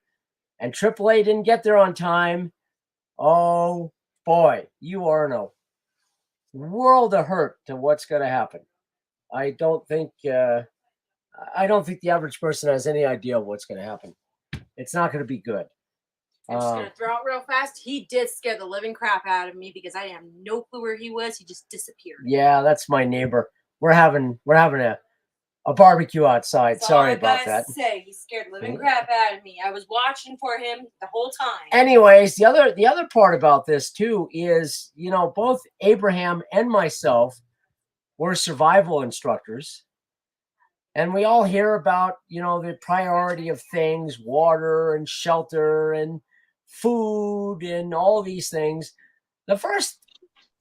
and AAA didn't get there on time, oh boy, you are in a world of hurt to what's going to happen. I don't think the average person has any idea of what's going to happen. It's not going to be good. I'm just gonna throw out real fast. He did scare the living crap out of me because I have no clue where he was. He just disappeared. Yeah, that's my neighbor. We're having a barbecue outside. Sorry about that. Say he scared the living crap out of me. I was watching for him the whole time. Anyways, the other part about this too is both Abraham and myself were survival instructors. And we all hear about, the priority of things, water and shelter and food and all these things. The first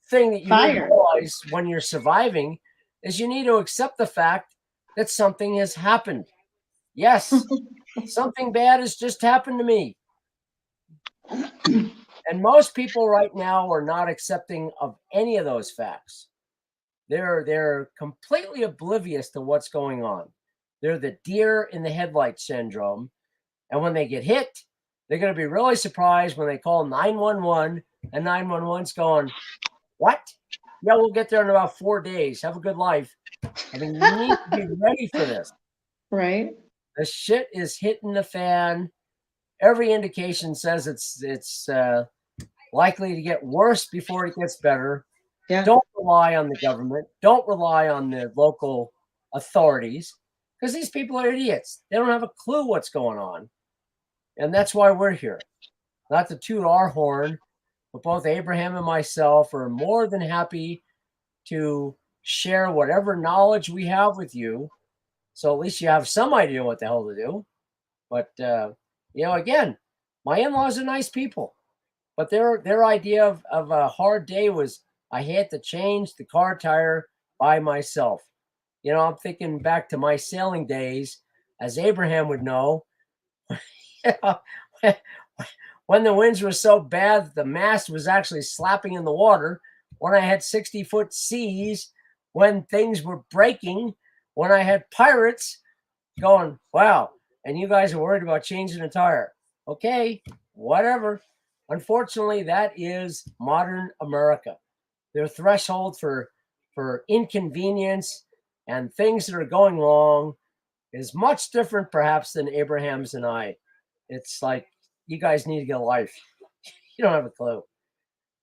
thing that you realize when you're surviving is you need to accept the fact that something has happened. Yes, something bad has just happened to me. And most people right now are not accepting of any of those facts. They're completely oblivious to what's going on. They're the deer in the headlight syndrome. And when they get hit, they're going to be really surprised when they call 911 and 911's going, what? Yeah, we'll get there in about 4 days. Have a good life. I mean, you need to be ready for this. Right. The shit is hitting the fan. Every indication says it's likely to get worse before it gets better. Yeah. Don't rely on the government. Don't rely on the local authorities because these people are idiots. They don't have a clue what's going on. And that's why we're here. Not to toot our horn, but both Abraham and myself are more than happy to share whatever knowledge we have with you. So at least you have some idea what the hell to do. But, again, my in-laws are nice people. But their idea of a hard day was I had to change the car tire by myself. I'm thinking back to my sailing days, as Abraham would know. when the winds were so bad that the mast was actually slapping in the water, when I had 60-foot seas, when things were breaking, when I had pirates going, wow, and you guys are worried about changing a tire. Okay, whatever. Unfortunately, that is modern America. Their threshold for inconvenience and things that are going wrong is much different, perhaps, than Abraham's and I. It's like, you guys need to get a life. You don't have a clue.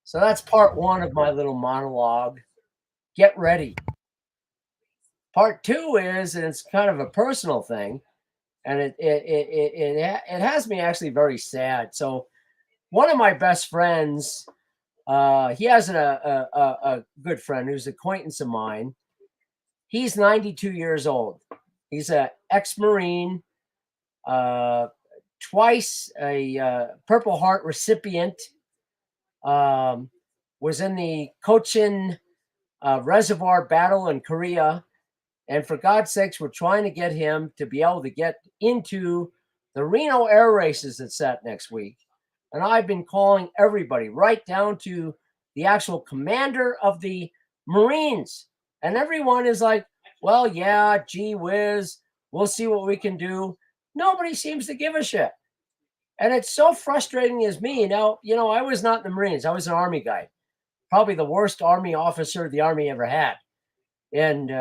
So that's part one of my little monologue. Get ready. Part two is, and it's kind of a personal thing, and it has me actually very sad. So one of my best friends, he has a good friend who's an acquaintance of mine. He's 92 years old. He's an ex-Marine, twice a Purple Heart recipient, was in the Cochin Reservoir battle in Korea. And for God's sakes, we're trying to get him to be able to get into the Reno air races that's set next week. And I've been calling everybody, right down to the actual commander of the Marines. And everyone is like, well, yeah, gee whiz, we'll see what we can do. Nobody seems to give a shit. And it's so frustrating as me. Now, you know, I was not in the Marines. I was an Army guy, probably the worst Army officer the Army ever had. And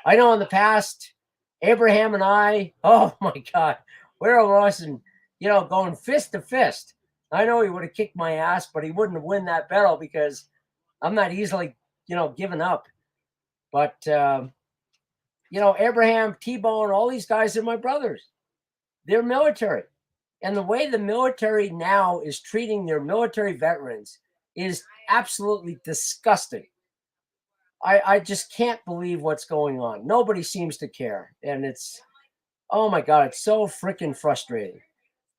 I know in the past, Abraham and I, oh my God, we're almost, you know, going fist to fist. I know he would have kicked my ass, but he wouldn't have won that battle because I'm not easily, you know, giving up. But, you know, Abraham, T-Bone, all these guys are my brothers. They're military. And the way the military now is treating their military veterans is absolutely disgusting. I just can't believe what's going on. Nobody seems to care. And it's, oh my God, it's so freaking frustrating.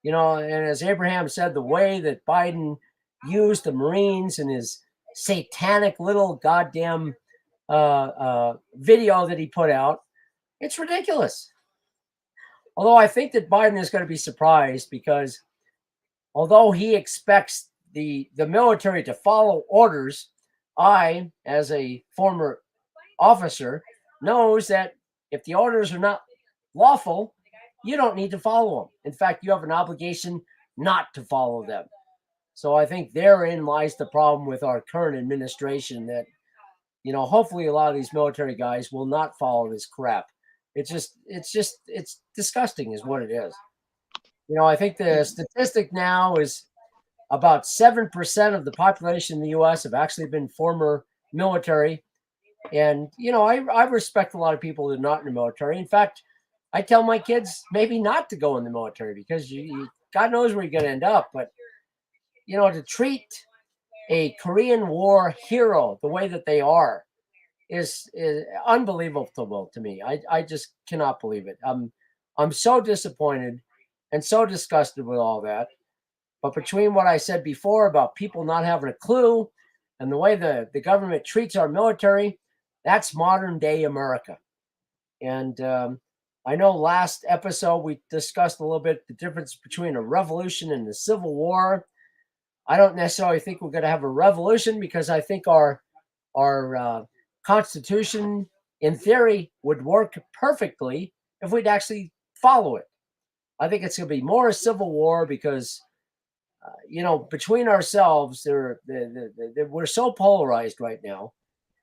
You know, and as Abraham said, the way that Biden used the Marines in his satanic little goddamn video that he put out, it's ridiculous. Although I think that Biden is going to be surprised because although he expects the military to follow orders, I, as a former officer, knows that if the orders are not lawful, you don't need to follow them. In fact, you have an obligation not to follow them. So I think therein lies the problem with our current administration that, you know, hopefully a lot of these military guys will not follow this crap. It's disgusting is what it is. You know, I think the statistic now is about 7% of the population in the U.S. have actually been former military. And, you know, I respect a lot of people that are not in the military. In fact, I tell my kids maybe not to go in the military because God knows where you're going to end up. But, you know, to treat a Korean War hero the way that they are is unbelievable to me. I just cannot believe it. I'm so disappointed and so disgusted with all that. But between what I said before about people not having a clue and the way the government treats our military, that's modern day America. And I know last episode we discussed a little bit the difference between a revolution and the Civil War. I don't necessarily think we're going to have a revolution because I think our Constitution, in theory, would work perfectly if we'd actually follow it. I think it's going to be more a civil war because, you know, between ourselves, we're so polarized right now.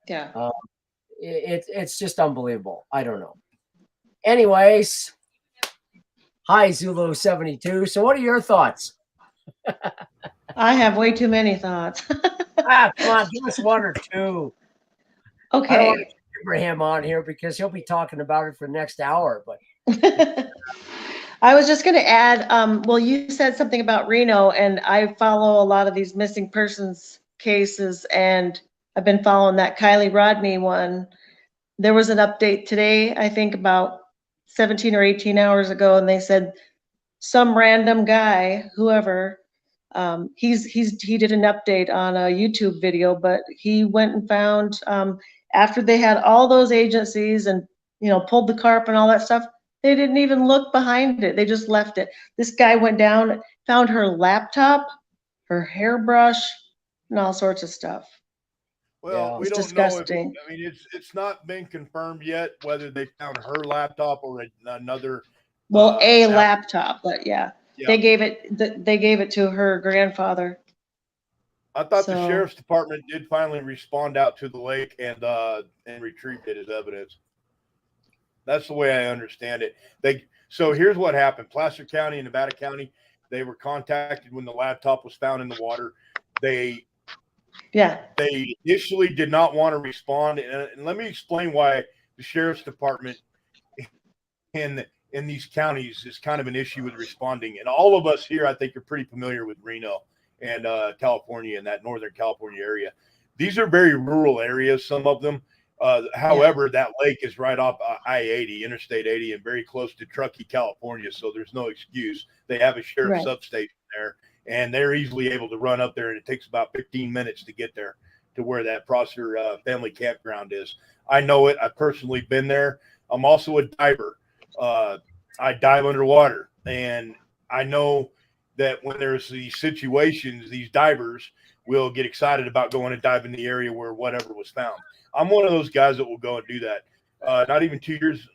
Yeah. It's just unbelievable. I don't know. Anyways, hi, Zulu 72. So what are your thoughts? I have way too many thoughts. Come on, give us one or two. Okay. I don't want to get Abraham on here because he'll be talking about it for the next hour. But I was just going to add, well, you said something about Reno, and I follow a lot of these missing persons cases, and I've been following that Kylie Rodney one. There was an update today, I think about 17 or 18 hours ago, and they said some random guy, whoever, he did an update on a YouTube video, but he went and found, after they had all those agencies and, you know, pulled the carp and all that stuff, They didn't even look behind it. They just left it. This guy went down, found her laptop, her hairbrush, and all sorts of stuff. Well, Yeah. we It's don't know if, disgusting. I mean, it's not been confirmed yet whether they found her laptop or another. Well, a app. laptop, but yeah, Yeah. they gave it to her grandfather. I thought the So- sheriff's department did finally respond out to the lake and retrieved it as evidence. That's the way I understand it. So here's what happened. Placer County and Nevada County, they were contacted when the laptop was found in the water. They initially did not want to respond. And let me explain why the sheriff's department in these counties is kind of an issue with responding. And all of us here, I think, are pretty familiar with Reno and California and that Northern California area. These are very rural areas, some of them. However, that lake is right off I-80, Interstate 80, and very close to Truckee, California. So there's no excuse. They have a sheriff's substation there, and they're easily able to run up there. And it takes about 15 minutes to get there to where that Prosser family campground is. I know it. I've personally been there. I'm also a diver. I dive underwater, and I know that when there's these situations, these divers will get excited about going and dive in the area where whatever was found. I'm one of those guys that will go and do that. Not even 2 years,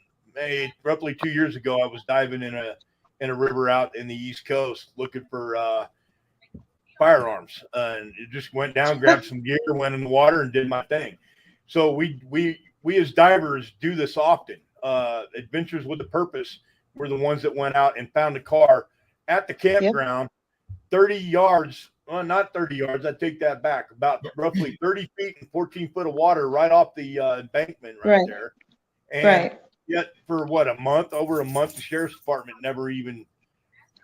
roughly 2 years ago, I was diving in a river out in the East Coast looking for firearms, and it just went down, grabbed some gear, went in the water, and did my thing. So we as divers do this often. Adventures with a Purpose were the ones that went out and found a car at the campground, 30 yards. Well, not 30 yards. I take that back. About roughly 30 feet and 14 foot of water right off the embankment right there. And yet for what, over a month, the sheriff's department never even,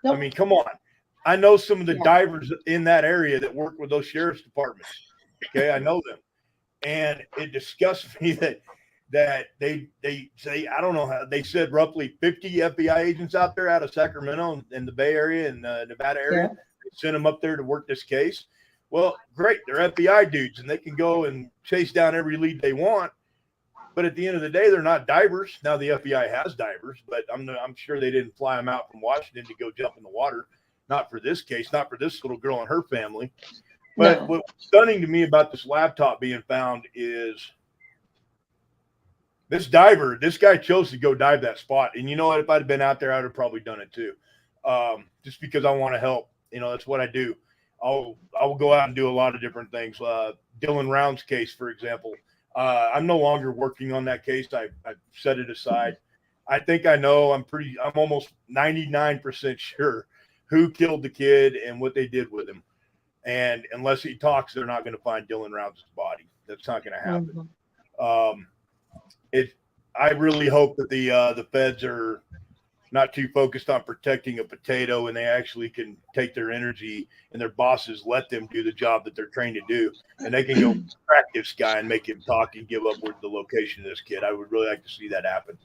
I mean, come on. I know some of the divers in that area that work with those sheriff's departments. Okay. I know them. And it disgusts me that they say, I don't know how, they said roughly 50 FBI agents out there out of Sacramento and the Bay Area and the Nevada area. They sent them up there to work this case. Well, great. They're FBI dudes and they can go and chase down every lead they want. But at the end of the day, they're not divers. Now the FBI has divers, but I'm sure they didn't fly them out from Washington to go jump in the water. Not for this case, not for this little girl and her family. But what's stunning to me about this laptop being found is this guy chose to go dive that spot. And you know what? If I'd have been out there, I would have probably done it too. Just because I want to help. You know, that's what I do. I will go out and do a lot of different things. Dylan Round's case, for example. I'm no longer working on that case. I've set it aside. I think I know. I'm almost 99% sure who killed the kid and what they did with him. And unless he talks, they're not going to find Dylan Round's body. That's not going to happen. I really hope that the feds are not too focused on protecting a potato and they actually can take their energy and their bosses let them do the job that they're trained to do. And they can go crack this guy and make him talk and give up with the location of this kid. I would really like to see that happen.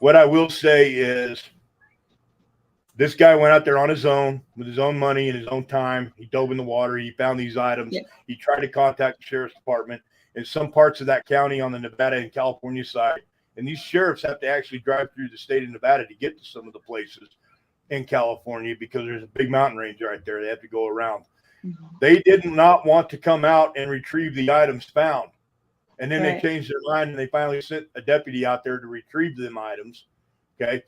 What I will say is this guy went out there on his own with his own money and his own time. He dove in the water. He found these items. He tried to contact the sheriff's department in some parts of that county on the Nevada and California side. And these sheriffs have to actually drive through the state of Nevada to get to some of the places in California because there's a big mountain range right there. They have to go around. They did not want to come out and retrieve the items found. And then they changed their mind and they finally sent a deputy out there to retrieve them items. Okay.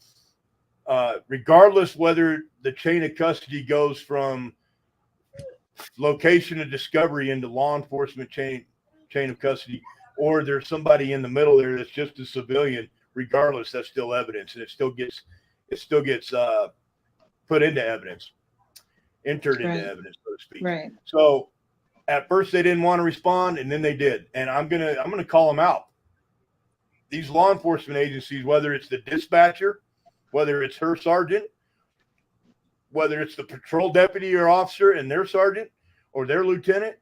Regardless whether the chain of custody goes from location of discovery into law enforcement chain of custody, or there's somebody in the middle there that's just a civilian, regardless, that's still evidence, and it still gets put into evidence, entered into evidence, so to speak. So at first they didn't want to respond, and then they did. And I'm gonna call them out. These law enforcement agencies, whether it's the dispatcher, whether it's her sergeant, whether it's the patrol deputy or officer and their sergeant or their lieutenant,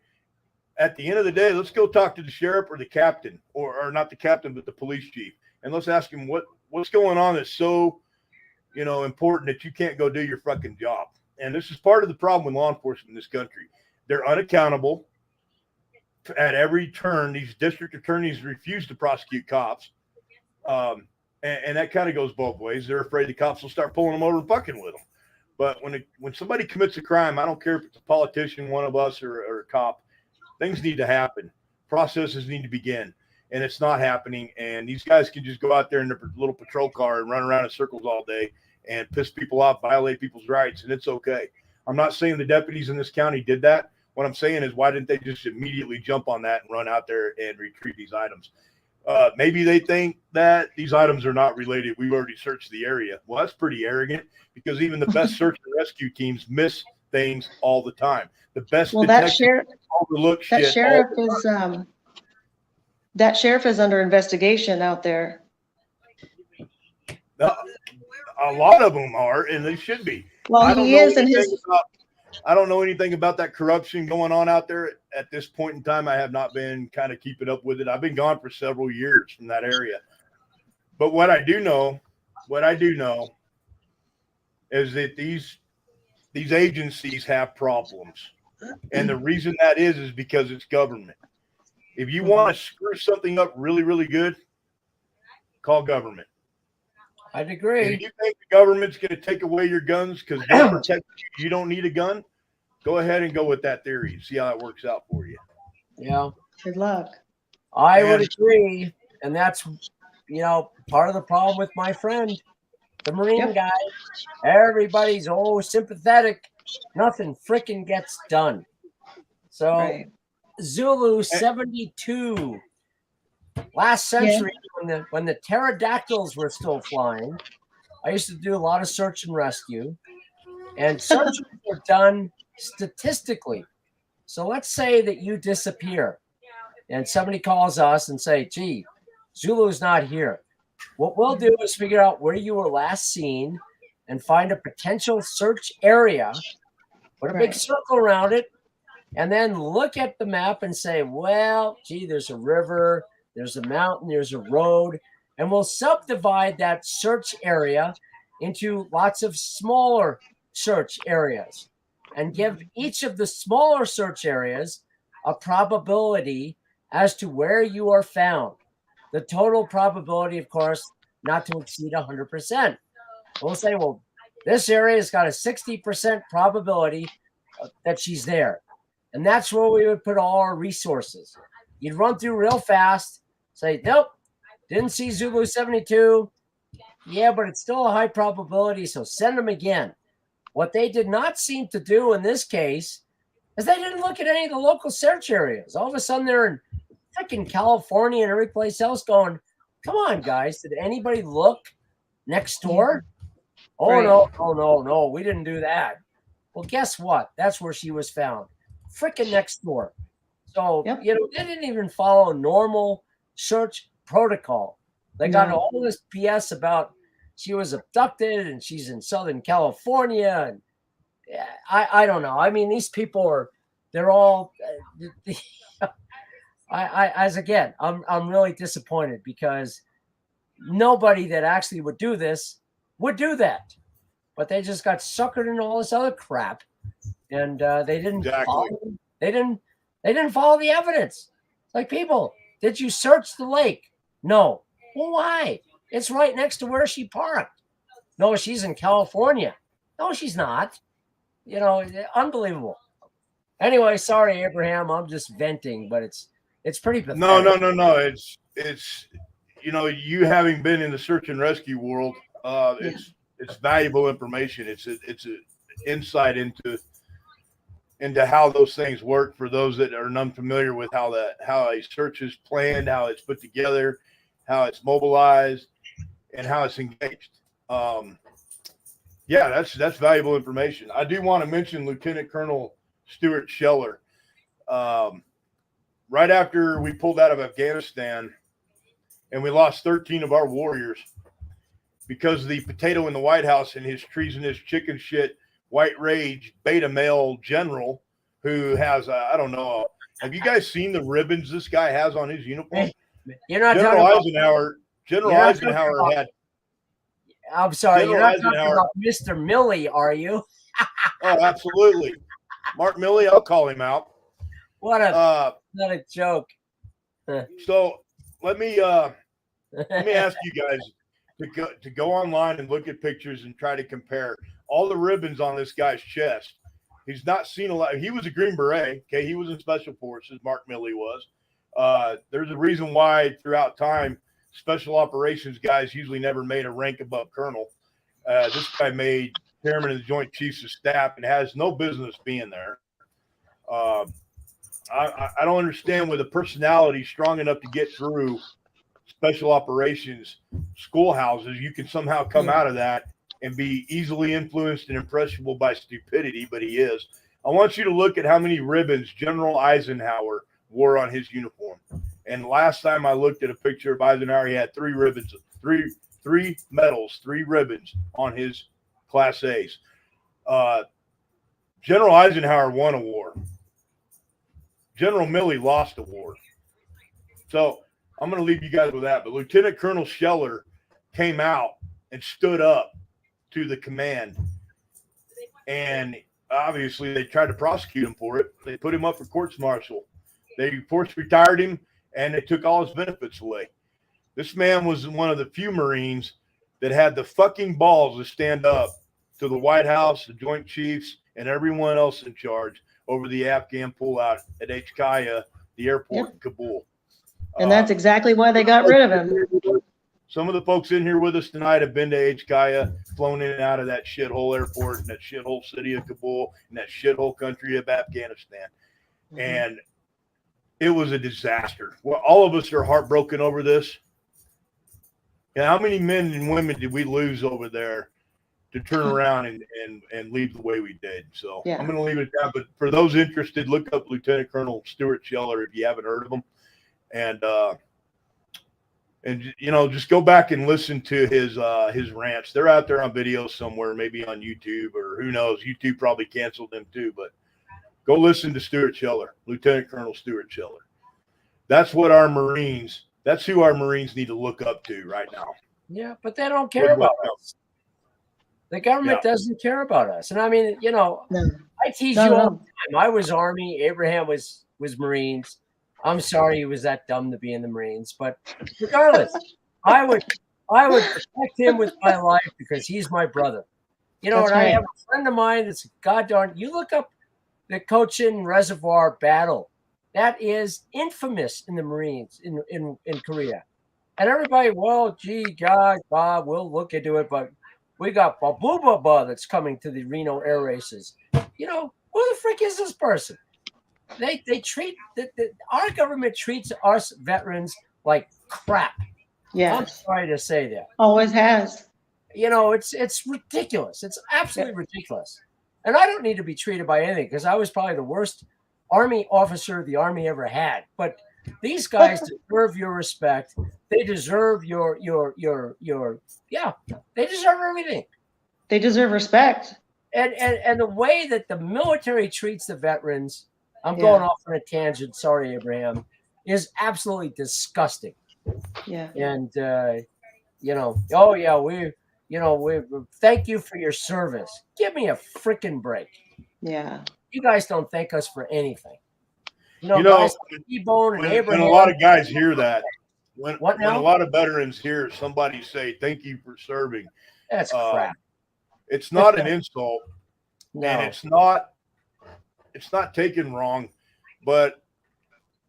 at the end of the day, let's go talk to the sheriff or the captain, or not the captain, but the police chief. And let's ask him what's going on that's so, important that you can't go do your fucking job. And this is part of the problem with law enforcement in this country. They're unaccountable at every turn. These district attorneys refuse to prosecute cops. And that kind of goes both ways. They're afraid the cops will start pulling them over and fucking with them. But when somebody commits a crime, I don't care if it's a politician, one of us, or a cop, things need to happen. Processes need to begin. And it's not happening. And these guys can just go out there in their little patrol car and run around in circles all day and piss people off, violate people's rights, and it's okay. I'm not saying the deputies in this county did that. What I'm saying is, why didn't they just immediately jump on that and run out there and retrieve these items? Maybe they think that these items are not related. We've already searched the area. Well, that's pretty arrogant, because even the best search and rescue teams miss things all the time. The best detectives overlook shit. That sheriff is under investigation out there. A lot of them are, and they should be. Well, he is, and I don't know anything about that corruption going on out there at this point in time. I have not been kind of keeping up with it. I've been gone for several years from that area. But what I do know is that these agencies have problems. And the reason that is because it's government. If you want to screw something up really, really good, call government. I'd agree. If you think the government's going to take away your guns because they protect you, you don't need a gun, go ahead and go with that theory. See how that works out for you. Yeah. Good luck. I would agree. And that's, part of the problem with my friend, the Marine guy. Everybody's sympathetic. Nothing freaking gets done. So Zulu 72. Last century, when the pterodactyls were still flying, I used to do a lot of search and rescue, and searches were done statistically. So let's say that you disappear, and somebody calls us and say, "Gee, Zulu's not here." What we'll do is figure out where you were last seen, and find a potential search area, put a big circle around it, and then look at the map and say, "Well, gee, there's a river. There's a mountain, there's a road," and we'll subdivide that search area into lots of smaller search areas and give each of the smaller search areas a probability as to where you are found. The total probability, of course, not to exceed 100%. We'll say, well, this area has got a 60% probability that she's there. And that's where we would put all our resources. You'd run through real fast. Say, nope, didn't see Zulu 72. Yeah, but it's still a high probability, so send them again. What they did not seem to do in this case is they didn't look at any of the local search areas. All of a sudden, they're in freaking California and every place else going, come on, guys, did anybody look next door? No, we didn't do that. Well, guess what? That's where she was found, freaking next door. So, they didn't even follow normal search protocol. They got all this BS about she was abducted and she's in Southern California. And I don't know. I mean, these people they're all, I'm really disappointed because nobody that actually would do this would do that. But they just got suckered into all this other crap. And they didn't they didn't follow the evidence. It's like, people, did you search the lake? No. Well, why? It's right next to where she parked. No, she's in California. No, she's not. Unbelievable. Anyway, sorry, Abraham. I'm just venting, but it's pretty pathetic. No. It's you having been in the search and rescue world, it's valuable information. It's a insight into how those things work for those that are unfamiliar with how a search is planned, how it's put together, how it's mobilized, and how it's engaged. That's valuable information. I do want to mention Lieutenant Colonel Stuart Scheller. Right after we pulled out of Afghanistan and we lost 13 of our warriors because of the potato in the White House and his treasonous chicken shit white rage beta male general who has I don't know. Have you guys seen the ribbons this guy has on his uniform? You're not General Eisenhower. Had. I'm sorry, you're not talking about Mr. Milley, are you? Oh, absolutely. Mark Milley, I'll call him out. What a joke. So let me ask you guys: to go online and look at pictures and try to compare all the ribbons on this guy's chest. He's not seen a lot. He was a Green Beret. Okay, he was in Special Forces. Mark Milley was. There's a reason why throughout time, special operations guys usually never made a rank above colonel. This guy made chairman of the Joint Chiefs of Staff and has no business being there. I don't understand with a personality strong enough to get through special operations schoolhouses, you can somehow come out of that and be easily influenced and impressionable by stupidity, but he is. I want you to look at how many ribbons General Eisenhower wore on his uniform. And last time I looked at a picture of Eisenhower, he had 3 ribbons, three medals, 3 ribbons on his Class A's. General Eisenhower won a war. General Milley lost a war. So I'm going to leave you guys with that. But Lieutenant Colonel Scheller came out and stood up to the command. And obviously they tried to prosecute him for it. They put him up for courts-martial. They forced retired him, and they took all his benefits away. This man was one of the few Marines that had the fucking balls to stand up to the White House, the Joint Chiefs, and everyone else in charge over the Afghan pullout at HKIA, the airport in Kabul. And that's exactly why they got rid of him. Some of the folks in here with us tonight have been to HKIA, flown in and out of that shithole airport in that shithole city of Kabul, in that shithole country of Afghanistan. Mm-hmm. And it was a disaster. Well, all of us are heartbroken over this. And how many men and women did we lose over there to turn around and leave the way we did? So yeah. I'm going to leave it at that. But for those interested, look up Lieutenant Colonel Stuart Scheller if you haven't heard of him. And you know, just go back and listen to his rants. They're out there on video somewhere, maybe on YouTube, or who knows. YouTube probably canceled them too. But go listen to Stuart Scheller, Lieutenant Colonel Stuart Scheller. That's what our Marines. That's who our Marines need to look up to right now. Yeah, but they don't care about us. The government doesn't care about us. And I mean, you know, I tease you all the time. I was Army. Abraham was Marines. I'm sorry he was that dumb to be in the Marines, but regardless, I would protect him with my life because he's my brother. You know, I have a friend of mine that's goddamn. You look up the Cochin Reservoir battle. That is infamous in the Marines in Korea. And everybody, well, gee, God, Bob, we'll look into it, but we got Babubaba that's coming to the Reno air races. You know, who the frick is this person? They treat our government treats us veterans like crap. Yeah, I'm sorry to say that. Always has. You know, it's ridiculous. It's absolutely ridiculous. And I don't need to be treated by anything because I was probably the worst Army officer the Army ever had. But these guys deserve your respect. They deserve your they deserve everything. They deserve respect. And the way that the military treats the veterans, I'm going off on a tangent, sorry, Abraham, is absolutely disgusting. Yeah. And you know, oh yeah, we thank you for your service. Give me a freaking break. Yeah. You guys don't thank us for anything. You know guys, T-Bone and Abraham. When a lot of guys hear that, when a lot of veterans hear somebody say, thank you for serving. That's crap. It's not an insult. No. And it's not taken wrong, but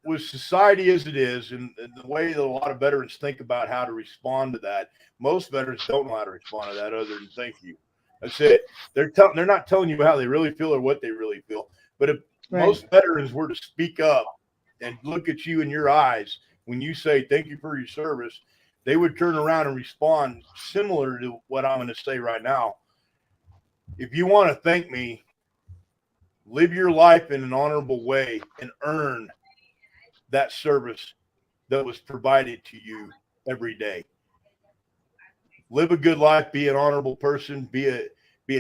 with society as it is and the way that a lot of veterans think about how to respond to that, most veterans don't know how to respond to that other than thank you. That's it. They're not telling you how they really feel or what they really feel. But if most veterans were to speak up and look at you in your eyes when you say thank you for your service, they would turn around and respond similar to what I'm going to say right now. If you want to thank me, live your life in an honorable way and earn that service that was provided to you every day. Live a good life, be an honorable person, be a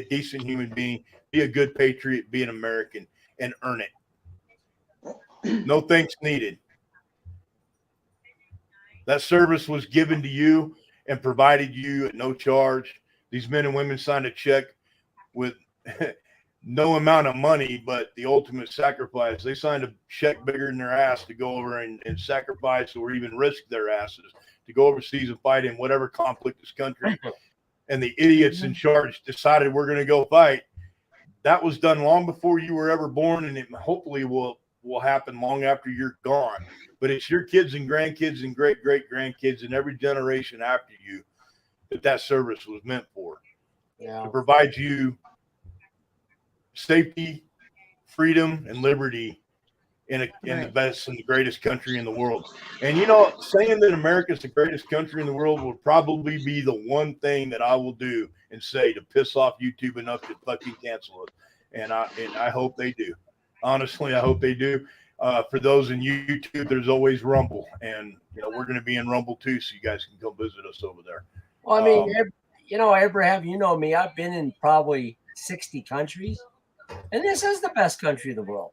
decent human being, be a good patriot, be an American, and earn it. No thanks needed. That service was given to you and provided you at no charge. These men and women signed a check with no amount of money, but the ultimate sacrifice. They signed a check bigger than their ass to go over and sacrifice or even risk their asses to go overseas and fight in whatever conflict this country and the idiots in charge decided we're going to go fight. That was done long before you were ever born, and it hopefully will happen long after you're gone. But it's your kids and grandkids and great-great-grandkids and every generation after you that service was meant for. To provide you safety, freedom, and liberty in the best and the greatest country in the world. And, you know, saying that America's the greatest country in the world will probably be the one thing that I will do and say to piss off YouTube enough to fucking cancel it. And I hope they do. Honestly, I hope they do. For those in YouTube, there's always Rumble. And, you know, we're going to be in Rumble too, so you guys can come visit us over there. Well, I mean, you know, Abraham, you know me. I've been in probably 60 countries. And this is the best country in the world.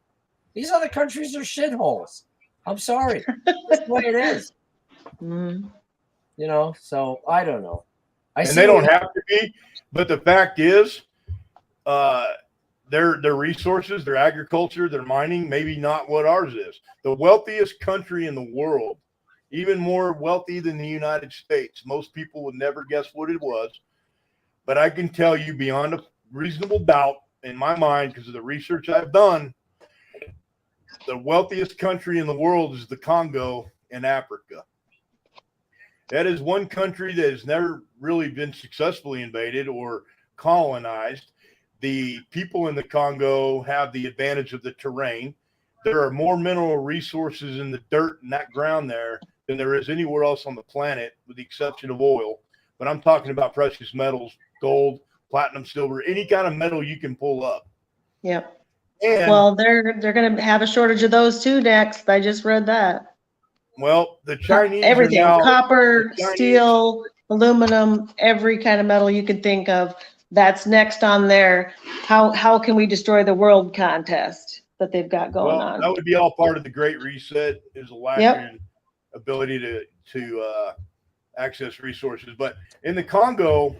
These other countries are shitholes. I'm sorry. That's the way it is. Mm. You know, so I don't know. And they don't have to be, but the fact is, their resources, their agriculture, their mining, maybe not what ours is. The wealthiest country in the world, even more wealthy than the United States. Most people would never guess what it was. But I can tell you beyond a reasonable doubt in my mind, because of the research I've done, the wealthiest country in the world is the Congo in Africa. That is one country that has never really been successfully invaded or colonized. The people in the Congo have the advantage of the terrain. There are more mineral resources in the dirt and that ground there than there is anywhere else on the planet, with the exception of oil. But I'm talking about precious metals, gold, platinum, silver, any kind of metal you can pull up. Yep. And, well, they're going to have a shortage of those too next. I just read that. Well, the Chinese everything, are now, copper, steel, aluminum, every kind of metal you can think of. That's next on their how can we destroy the world contest that they've got going on. That would be all part of the Great Reset, is a lack in ability to access resources. But in the Congo,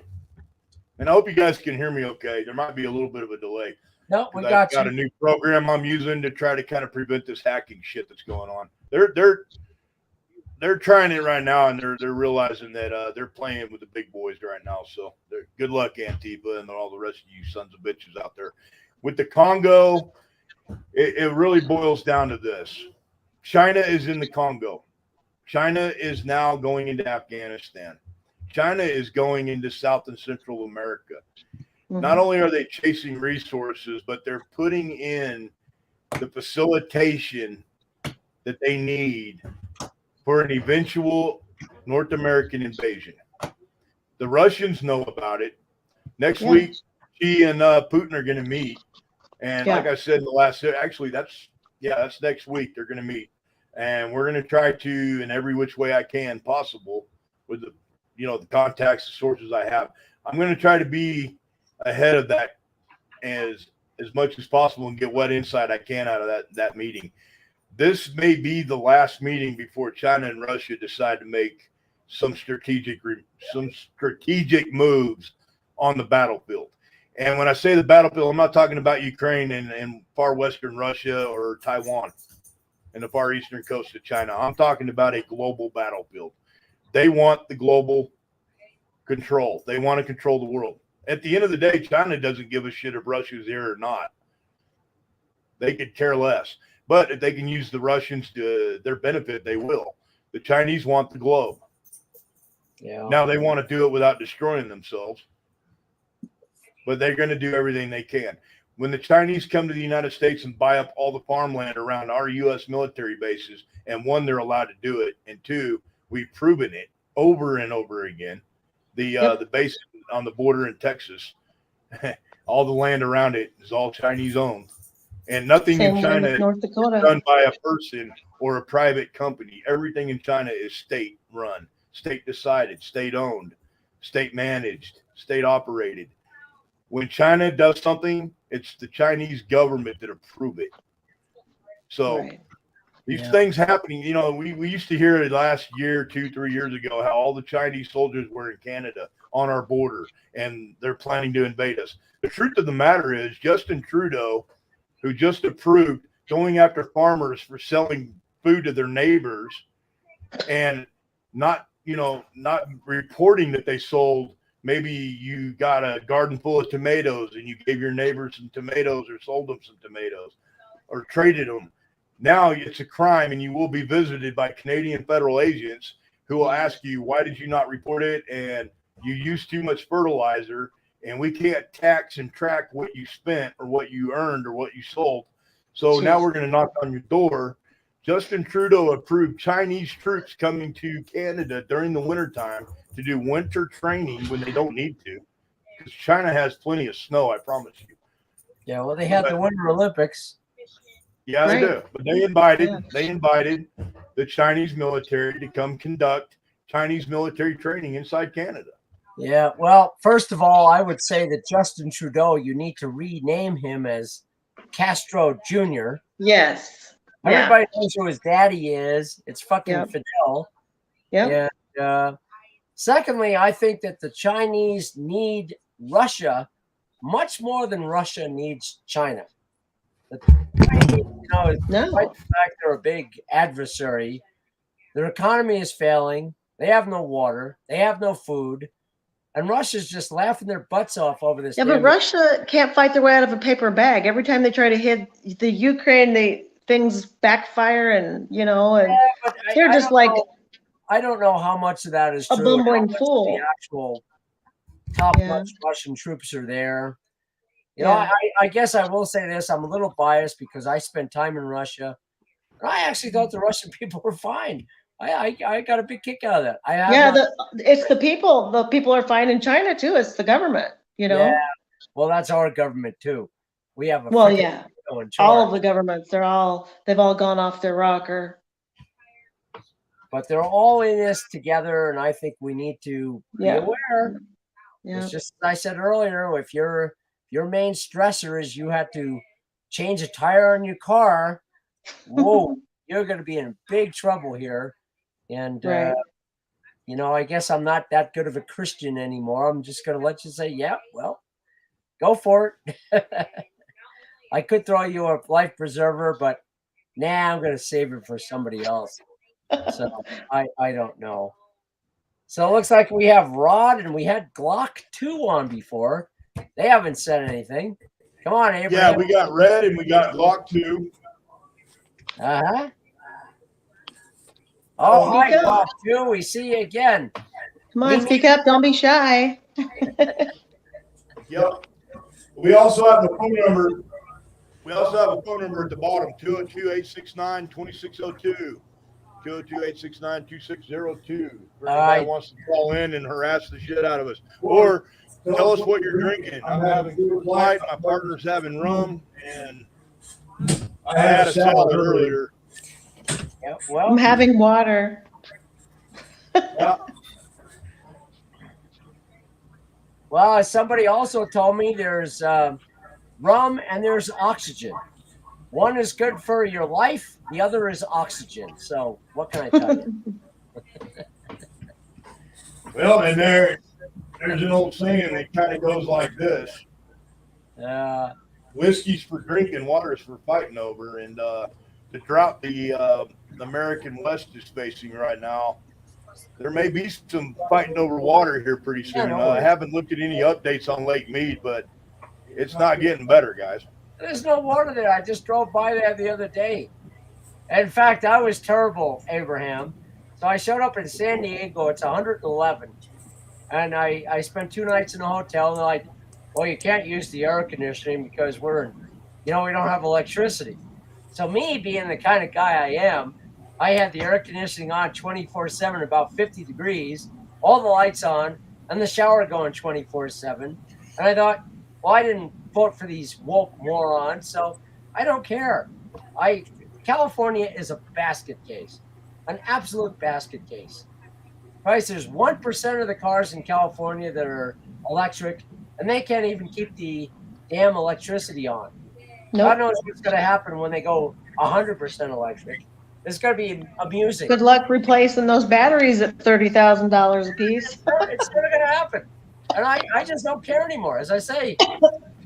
and I hope you guys can hear me okay. There might be a little bit of a delay. No, we I've got a new program I'm using to try to kind of prevent this hacking shit that's going on. They're trying it right now, and they're realizing that they're playing with the big boys right now. So good luck, Antifa, and all the rest of you sons of bitches out there. With the Congo, it really boils down to this. China is in the Congo. China is now going into Afghanistan. China is going into South and Central America. Not only are they chasing resources, but they're putting in the facilitation that they need for an eventual North American invasion. The Russians know about it. Next week, Xi and Putin are going to meet. And like I said in the last, actually, that's next week. They're going to meet. And we're going to try to, in every which way I can possible, with the, the contacts, the sources I have, I'm going to try to be ahead of that as much as possible and get what insight I can out of that meeting. This may be the last meeting before China and Russia decide to make some strategic moves on the battlefield. And when I say the battlefield, I'm not talking about Ukraine and far western Russia or Taiwan and the far eastern coast of China. I'm talking about a global battlefield. They want the global control. They want to control the world. At the end of the day, China doesn't give a shit if Russia's here or not. They could care less. But if they can use the Russians to their benefit, they will. The Chinese want the globe. Yeah. Now they want to do it without destroying themselves. But they're going to do everything they can. When the Chinese come to the United States and buy up all the farmland around our U.S. military bases, and one, they're allowed to do it, and two, we've proven it over and over again. The base on the border in Texas, all the land around it is all Chinese owned, and nothing in China is done by a person or a private company. Everything in China is state run, state decided, state owned, state managed, state operated. When China does something, it's the Chinese government that approve it. So these things happening, we used to hear it last year, 2-3 years ago, how all the Chinese soldiers were in Canada on our border and they're planning to invade us. The truth of the matter is Justin Trudeau, who just approved going after farmers for selling food to their neighbors and not not reporting that they sold. Maybe you got a garden full of tomatoes and you gave your neighbors some tomatoes or sold them some tomatoes or traded them. Now it's a crime, and you will be visited by Canadian federal agents who will ask you, why did you not report it? And you used too much fertilizer, and we can't tax and track what you spent or what you earned or what you sold. So now we're going to knock on your door. Justin Trudeau approved Chinese troops coming to Canada during the wintertime to do winter training when they don't need to, because China has plenty of snow, I promise you. Yeah, well, they had the Winter Olympics. Yeah, they do. But they invited the Chinese military to come conduct Chinese military training inside Canada. Yeah, well, first of all, I would say that Justin Trudeau, you need to rename him as Castro Jr. Yes. Everybody knows who his daddy is. It's fucking Fidel. Yeah. And secondly, I think that the Chinese need Russia much more than Russia needs China. The Chinese, despite the fact they're a big adversary, their economy is failing. They have no water. They have no food. And Russia's just laughing their butts off over this. Yeah, but Russia can't fight their way out of a paper bag. Every time they try to hit the Ukraine, things backfire, and they're just like. I don't know how much of that is true. A bumbling fool. The actual top-notch Russian troops are there. I guess I will say this. I'm a little biased because I spent time in Russia. And I actually thought the Russian people were fine. I got a big kick out of that. It's the people. The people are fine in China too. It's the government, Yeah. Well, that's our government too. We have all of the governments. They've all gone off their rocker. But they're all in this together, and I think we need to be aware. Yeah. It's just as I said earlier, if your main stressor is you have to change a tire on your car, whoa, you're going to be in big trouble here. And, I guess I'm not that good of a Christian anymore. I'm just going to let you say, yeah, well, go for it. I could throw you a life preserver, but I'm going to save it for somebody else. So I don't know. So it looks like we have Rod and we had Glock 2 on before. They haven't said anything. Come on, Abraham. Yeah, we got Red and we got Glock 2. Uh-huh. Oh, hi, Glock 2. We see you again. Come on, speak up. Don't be shy. Yep. We also have the phone number. We also have a phone number at the bottom, 202-869-2602. 202-869-2602. For anybody wants to call in and harass the shit out of us. Or tell us what you're drinking. I'm having Coors Light, my partner's having rum, and I had a salad earlier. Yeah, well, I'm having water. Yeah. Well, as somebody also told me, there's rum and there's oxygen. One is good for your life. The other is oxygen. So what can I tell you? Well, and there's an old saying that kind of goes like this. Whiskey's for drinking, water is for fighting over. And the drought the American West is facing right now, there may be some fighting over water here pretty soon. I haven't looked at any updates on Lake Mead, but it's not getting better, guys. There's no water there. I just drove by there the other day. In fact, I was terrible, Abraham. So I showed up in San Diego. It's 111. And I spent 2 nights in a hotel. And they're like, well, you can't use the air conditioning because we don't have electricity. So me being the kind of guy I am, I had the air conditioning on 24/7, about 50 degrees, all the lights on, and the shower going 24/7. And I thought, well, I didn't vote for these woke morons, so I don't care. California is a basket case, an absolute basket case. Right, there's 1% of the cars in California that are electric, and they can't even keep the damn electricity on. Nope. God knows what's going to happen when they go 100% electric. It's going to be amusing. Good luck replacing those batteries at $30,000 a piece. It's never going to happen. And I just don't care anymore. As I say,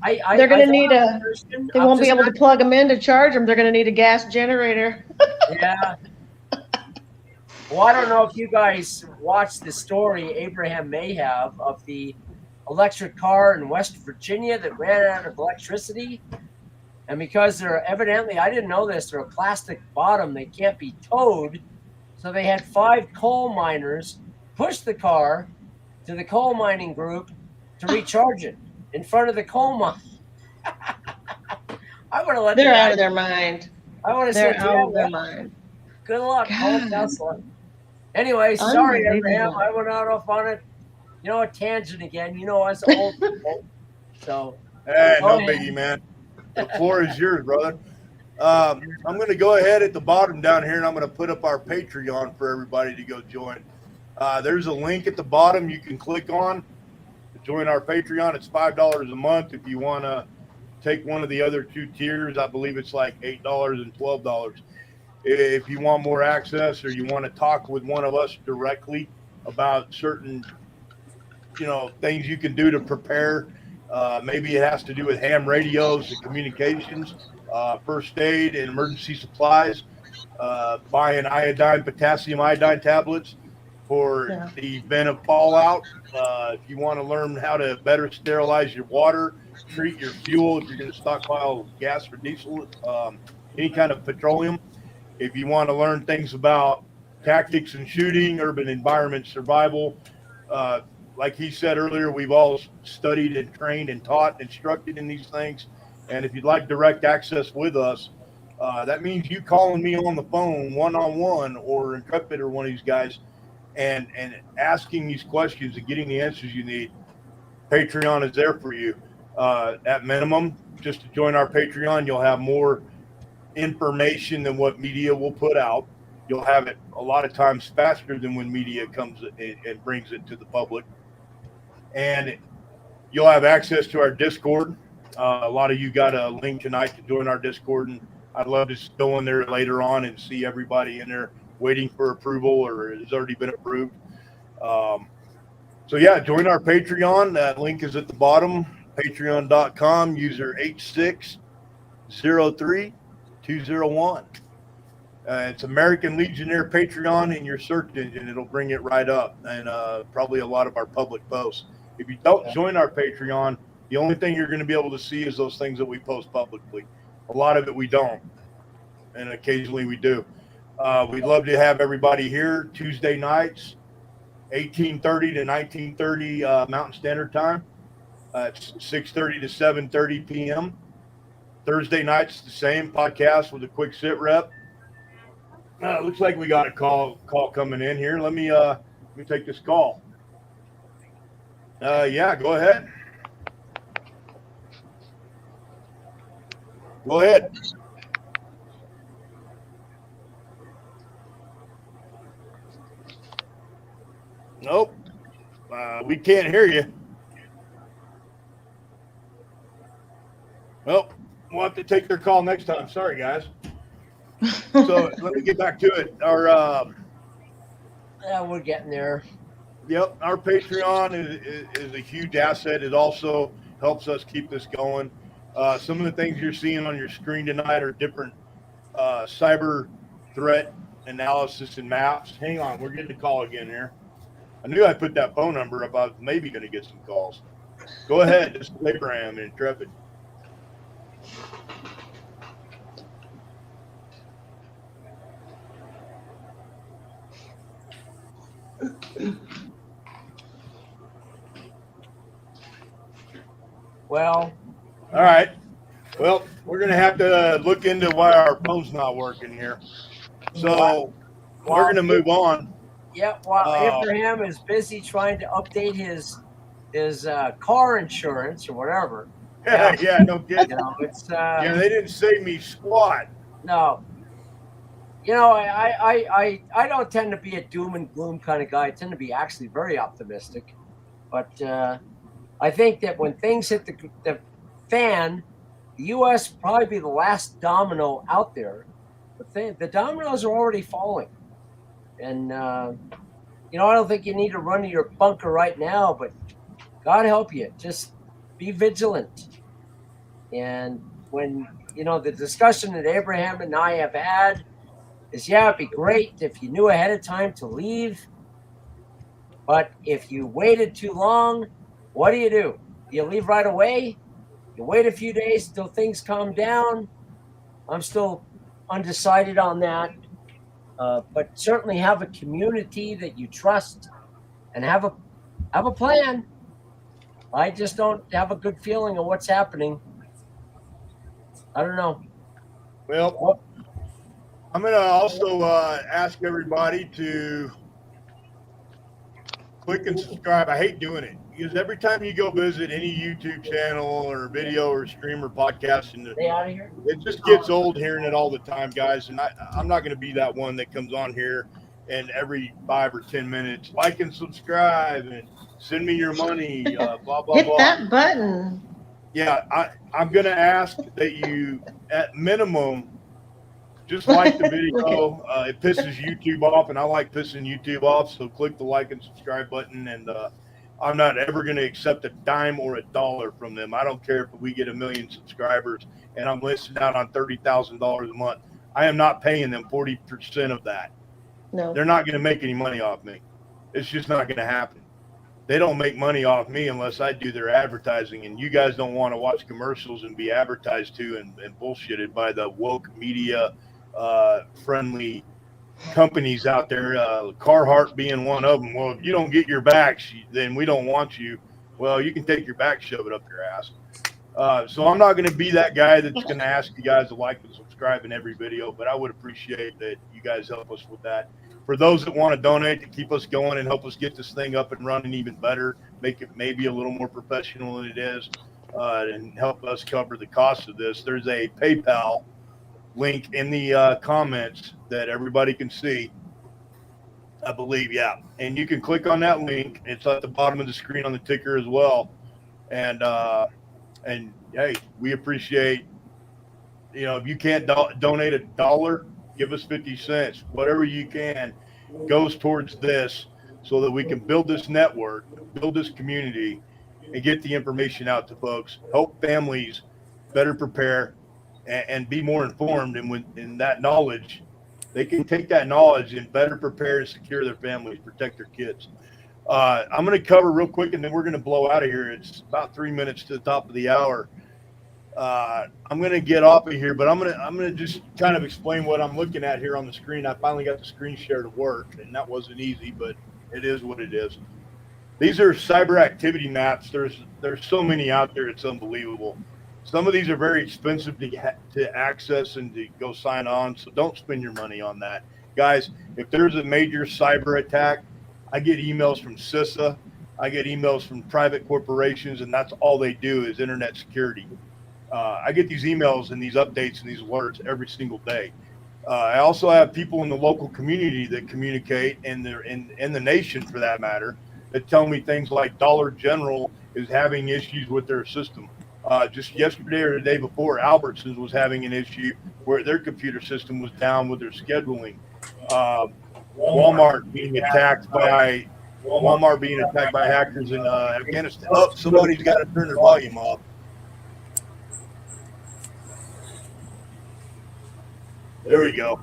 they're going to need they won't be able to plug them in to charge them. They're going to need a gas generator. Yeah. Well, I don't know if you guys watched the story Abraham may have of the electric car in West Virginia that ran out of electricity. And because they're evidently, I didn't know this, they're a plastic bottom, they can't be towed. So they had 5 coal miners push the car to the coal mining group to recharge it in front of the coal mine. I would have let They're the out guy. of their mind. I would have They're said, out yeah, of their well, mind. good luck, call God. Tesla. Anyway, sorry, Abraham, Unbelievable. I went out off on a tangent again. You know us old people. So Hey, go no ahead. biggie, man. The floor is yours, brother. I'm going to go ahead at the bottom down here, and I'm going to put up our Patreon for everybody to go join. There's a link at the bottom you can click on to join our Patreon. It's $5 a month. If you want to take one of the other 2 tiers, I believe it's like $8 and $12. If you want more access or you want to talk with one of us directly about certain, things you can do to prepare, maybe it has to do with ham radios and communications, first aid and emergency supplies, buying potassium iodine tablets for the event of fallout. If you want to learn how to better sterilize your water, treat your fuel, if you're going to stockpile gas or diesel, any kind of petroleum. If you want to learn things about tactics and shooting, urban environment survival, like he said earlier, we've all studied and trained and taught and instructed in these things. And if you'd like direct access with us, that means you calling me on the phone one-on-one or Intrepid or one of these guys and asking these questions and getting the answers you need. Patreon is there for you. At minimum, just to join our Patreon, you'll have more information than what media will put out. You'll have it a lot of times faster than when media comes and brings it to the public. And you'll have access to our Discord. A lot of you got a link tonight to join our Discord, and I'd love to go in there later on and see everybody in there waiting for approval or has already been approved. So yeah, join our Patreon. That link is at the bottom, patreon.com, user 8603201. It's American Legionnaire Patreon in your search engine. It'll bring it right up, and probably a lot of our public posts. If you don't join our Patreon, the only thing you're going to be able to see is those things that we post publicly. A lot of it we don't, and occasionally we do. We'd love to have everybody here Tuesday nights, 18:30 to 19:30 Mountain Standard Time. It's 6:30 to 7:30 p.m. Thursday nights, the same podcast with a quick sit rep. Looks like we got a call coming in here. Let me take this call. Yeah, go ahead. Go ahead. Nope. We can't hear you. Well, we'll have to take their call next time. Sorry, guys. So let me get back to it. Yeah, we're getting there. Yep, our Patreon is a huge asset. It also helps us keep this going. Some of the things you're seeing on your screen tonight are different cyber threat analysis and maps. Hang on, we're getting a call again here. I knew I put that phone number up. I was maybe going to get some calls. Go ahead. This is Abraham in Intrepid. Well, all right. Well, we're going to have to look into why our phone's not working here. So we're going to move on. Yeah, while Abraham is busy trying to update his car insurance or whatever. Yeah, no kidding. It's yeah, they didn't save me squat. No. I don't tend to be a doom and gloom kind of guy. I tend to be actually very optimistic. But I think that when things hit the fan, the U.S. will probably be the last domino out there. But the dominoes are already falling. And, I don't think you need to run to your bunker right now, but God help you. Just be vigilant. And when, the discussion that Abraham and I have had, is, yeah, it'd be great if you knew ahead of time to leave. But if you waited too long, what do? Do you leave right away? You wait a few days till things calm down? I'm still undecided on that. But certainly have a community that you trust and have a plan. I just don't have a good feeling of what's happening. I don't know. Well, I'm going to also ask everybody to click and subscribe. I hate doing it because every time you go visit any YouTube channel or video or stream or podcast, and Stay out of here. it just gets old hearing it all the time, guys. And I'm not going to be that one that comes on here and every 5 or 10 minutes, like and subscribe and send me your money, blah, blah, Hit blah. that button. Yeah, I'm going to ask that you, at minimum, just like the video. It pisses YouTube off, and I like pissing YouTube off. So click the like and subscribe button. And I'm not ever going to accept a dime or a dollar from them. I don't care if we get 1 million subscribers and I'm listing out on $30,000 a month. I am not paying them 40% of that. No. They're not going to make any money off me. It's just not going to happen. They don't make money off me unless I do their advertising. And you guys don't want to watch commercials and be advertised to and bullshitted by the woke media friendly companies out there, Carhartt being one of them. Well, if you don't get your back, then we don't want you. Well, you can take your back, shove it up your ass. So I'm not going to be that guy that's going to ask you guys to like and subscribe in every video, but I would appreciate that you guys help us with that. For those that want to donate to keep us going and help us get this thing up and running even better, make it maybe a little more professional than it is, and help us cover the cost of this, there's a PayPal link in the comments that everybody can see, I believe. Yeah, and you can click on that link. It's at the bottom of the screen on the ticker as well. And hey, we appreciate, if you can't donate $1, give us 50 cents. Whatever you can goes towards this, so that we can build this network, build this community, and get the information out to folks, help families better prepare and be more informed. And in that knowledge, they can take that knowledge and better prepare and secure their families, protect their kids. I'm going to cover real quick, and then we're going to blow out of here. It's about 3 minutes to the top of the hour. I'm going to get off of here, but I'm going to just kind of explain what I'm looking at here on the screen. I finally got the screen share to work, and that wasn't easy, but it is what it is. These are cyber activity maps. There's so many out there. It's unbelievable. Some of these are very expensive to access and to go sign on, so don't spend your money on that. Guys, if there's a major cyber attack, I get emails from CISA. I get emails from private corporations, and that's all they do is internet security. I get these emails and these updates and these alerts every single day. I also have people in the local community that communicate, and they're in the nation for that matter, that tell me things like Dollar General is having issues with their system. Just yesterday or the day before, Albertsons was having an issue where their computer system was down with their scheduling. Walmart being attacked by hackers in Afghanistan. Oh, somebody's got to turn their volume off. There we go.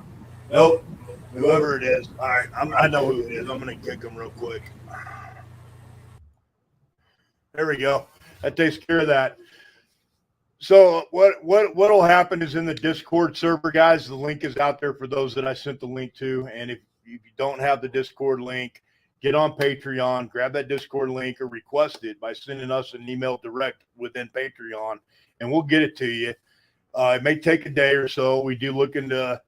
Nope. Whoever it is. All right. I know who it is. I'm going to kick them real quick. There we go. That takes care of that. So what'll happen is in the Discord server, guys, the link is out there for those that I sent the link to. And if you don't have the Discord link, get on Patreon, grab that Discord link, or request it by sending us an email direct within Patreon, and we'll get it to you. It may take a day or so. We do look into,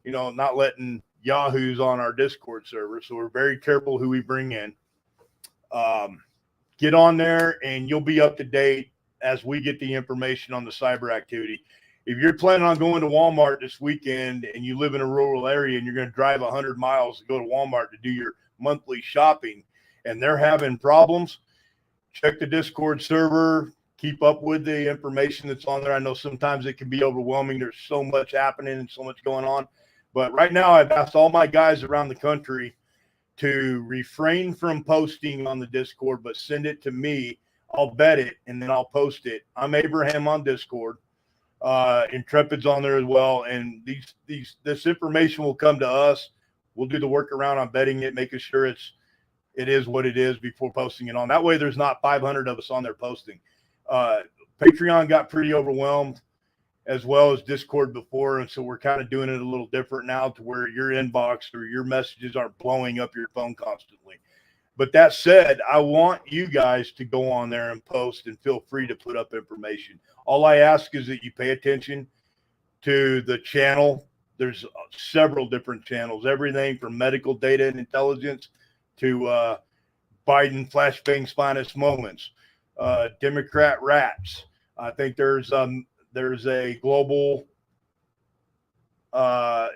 not letting yahoos on our Discord server, so we're very careful who we bring in. Get on there, and you'll be up to date as we get the information on the cyber activity. If you're planning on going to Walmart this weekend and you live in a rural area and you're going to drive 100 miles to go to Walmart to do your monthly shopping and they're having problems, check the Discord server, keep up with the information that's on there. I know sometimes it can be overwhelming. There's so much happening and so much going on. But right now I've asked all my guys around the country to refrain from posting on the Discord, but send it to me. I'll vet it, and then I'll post it. I'm Abraham on Discord. Intrepid's on there as well. And this information will come to us. We'll do the workaround on vetting it, making sure it is what it is before posting it on. That way there's not 500 of us on there posting. Patreon got pretty overwhelmed, as well as Discord before. And so we're kind of doing it a little different now to where your inbox or your messages aren't blowing up your phone constantly. But that said, I want you guys to go on there and post, and feel free to put up information. All I ask is that you pay attention to the channel. There's several different channels, everything from medical data and intelligence to Biden flashbang's finest moments, Democrat rats. I think there's a global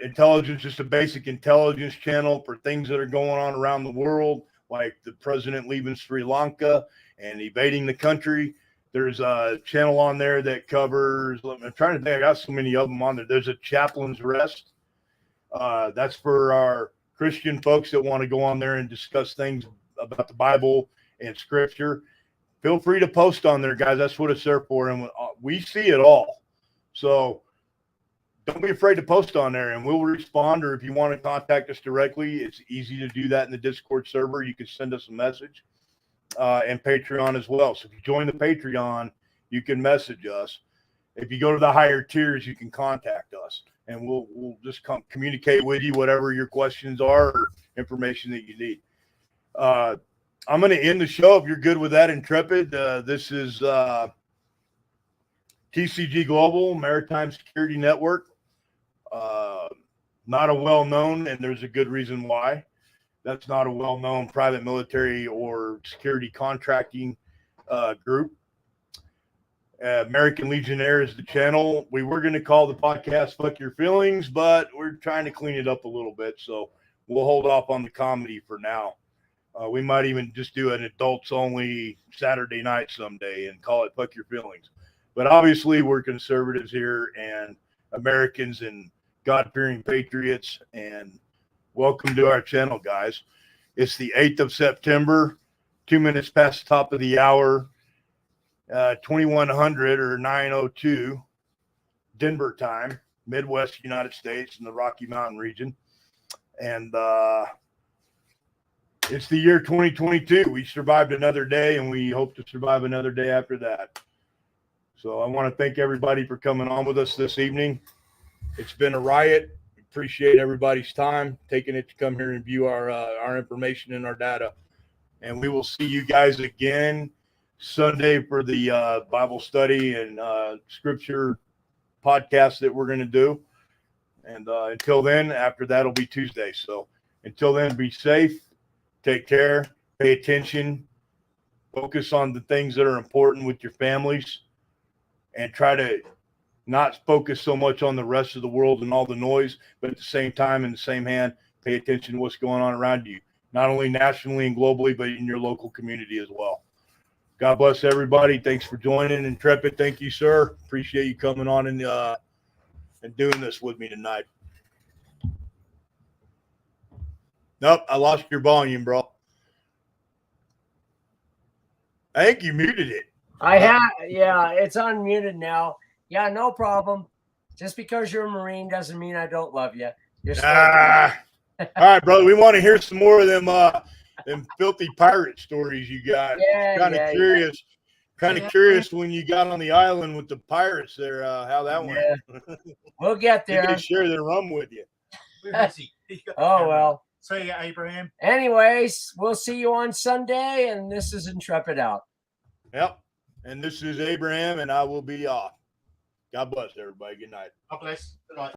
intelligence, just a basic intelligence channel for things that are going on around the world, like the president leaving Sri Lanka and evading the country. There's a channel on there that covers, I'm trying to think, I got so many of them on there. There's a chaplain's rest. That's for our Christian folks that want to go on there and discuss things about the Bible and scripture. Feel free to post on there, guys. That's what it's there for. And we see it all. So don't be afraid to post on there, and we'll respond. Or if you want to contact us directly, it's easy to do that in the Discord server. You can send us a message, and Patreon as well. So if you join the Patreon, you can message us. If you go to the higher tiers, you can contact us, and we'll just communicate with you whatever your questions are or information that you need. I'm going to end the show if you're good with that, Intrepid. This is TCG Global, Maritime Security Network. Not a well-known, and there's a good reason why. That's not a well-known private military or security contracting group. American Legionnaire is the channel. We were going to call the podcast Fuck Your Feelings, but we're trying to clean it up a little bit, so we'll hold off on the comedy for now. We might even just do an adults-only Saturday night someday and call it Fuck Your Feelings. But obviously, we're conservatives here and Americans and God-fearing patriots, and welcome to our channel, guys. It's the 8th of September, 2 minutes past the top of the hour, 2100 or 9:02 Denver time, Midwest United States in the Rocky Mountain region. And it's the year 2022. We survived another day, and we hope to survive another day after that. So I want to thank everybody for coming on with us this evening. It's been a riot. Appreciate everybody's time, taking it to come here and view our information and our data. And we will see you guys again Sunday for the Bible study and scripture podcast that we're going to do. And until then, after that, it'll be Tuesday. So until then, be safe, take care, pay attention, focus on the things that are important with your families, and try to not focus so much on the rest of the world and all the noise, but at the same time, in the same hand, pay attention to what's going on around you, not only nationally and globally, but in your local community as well. God bless everybody. Thanks for joining. Intrepid, thank you, sir. Appreciate you coming on and doing this with me tonight. Nope, I lost your volume, bro. I think you muted it. Yeah, it's unmuted now. Yeah, no problem. Just because you're a Marine doesn't mean I don't love you. You're still all right, brother. We want to hear some more of them filthy pirate stories you got. Yeah, kind of curious. Kind of curious when you got on the island with the pirates there, how that went. We'll get there. Did they share their rum with you? Oh, well. Say, Abraham. Anyways, we'll see you on Sunday, and this is Intrepid out. Yep. And this is Abraham, and I will be off. God bless everybody. Good night. God bless. Good night.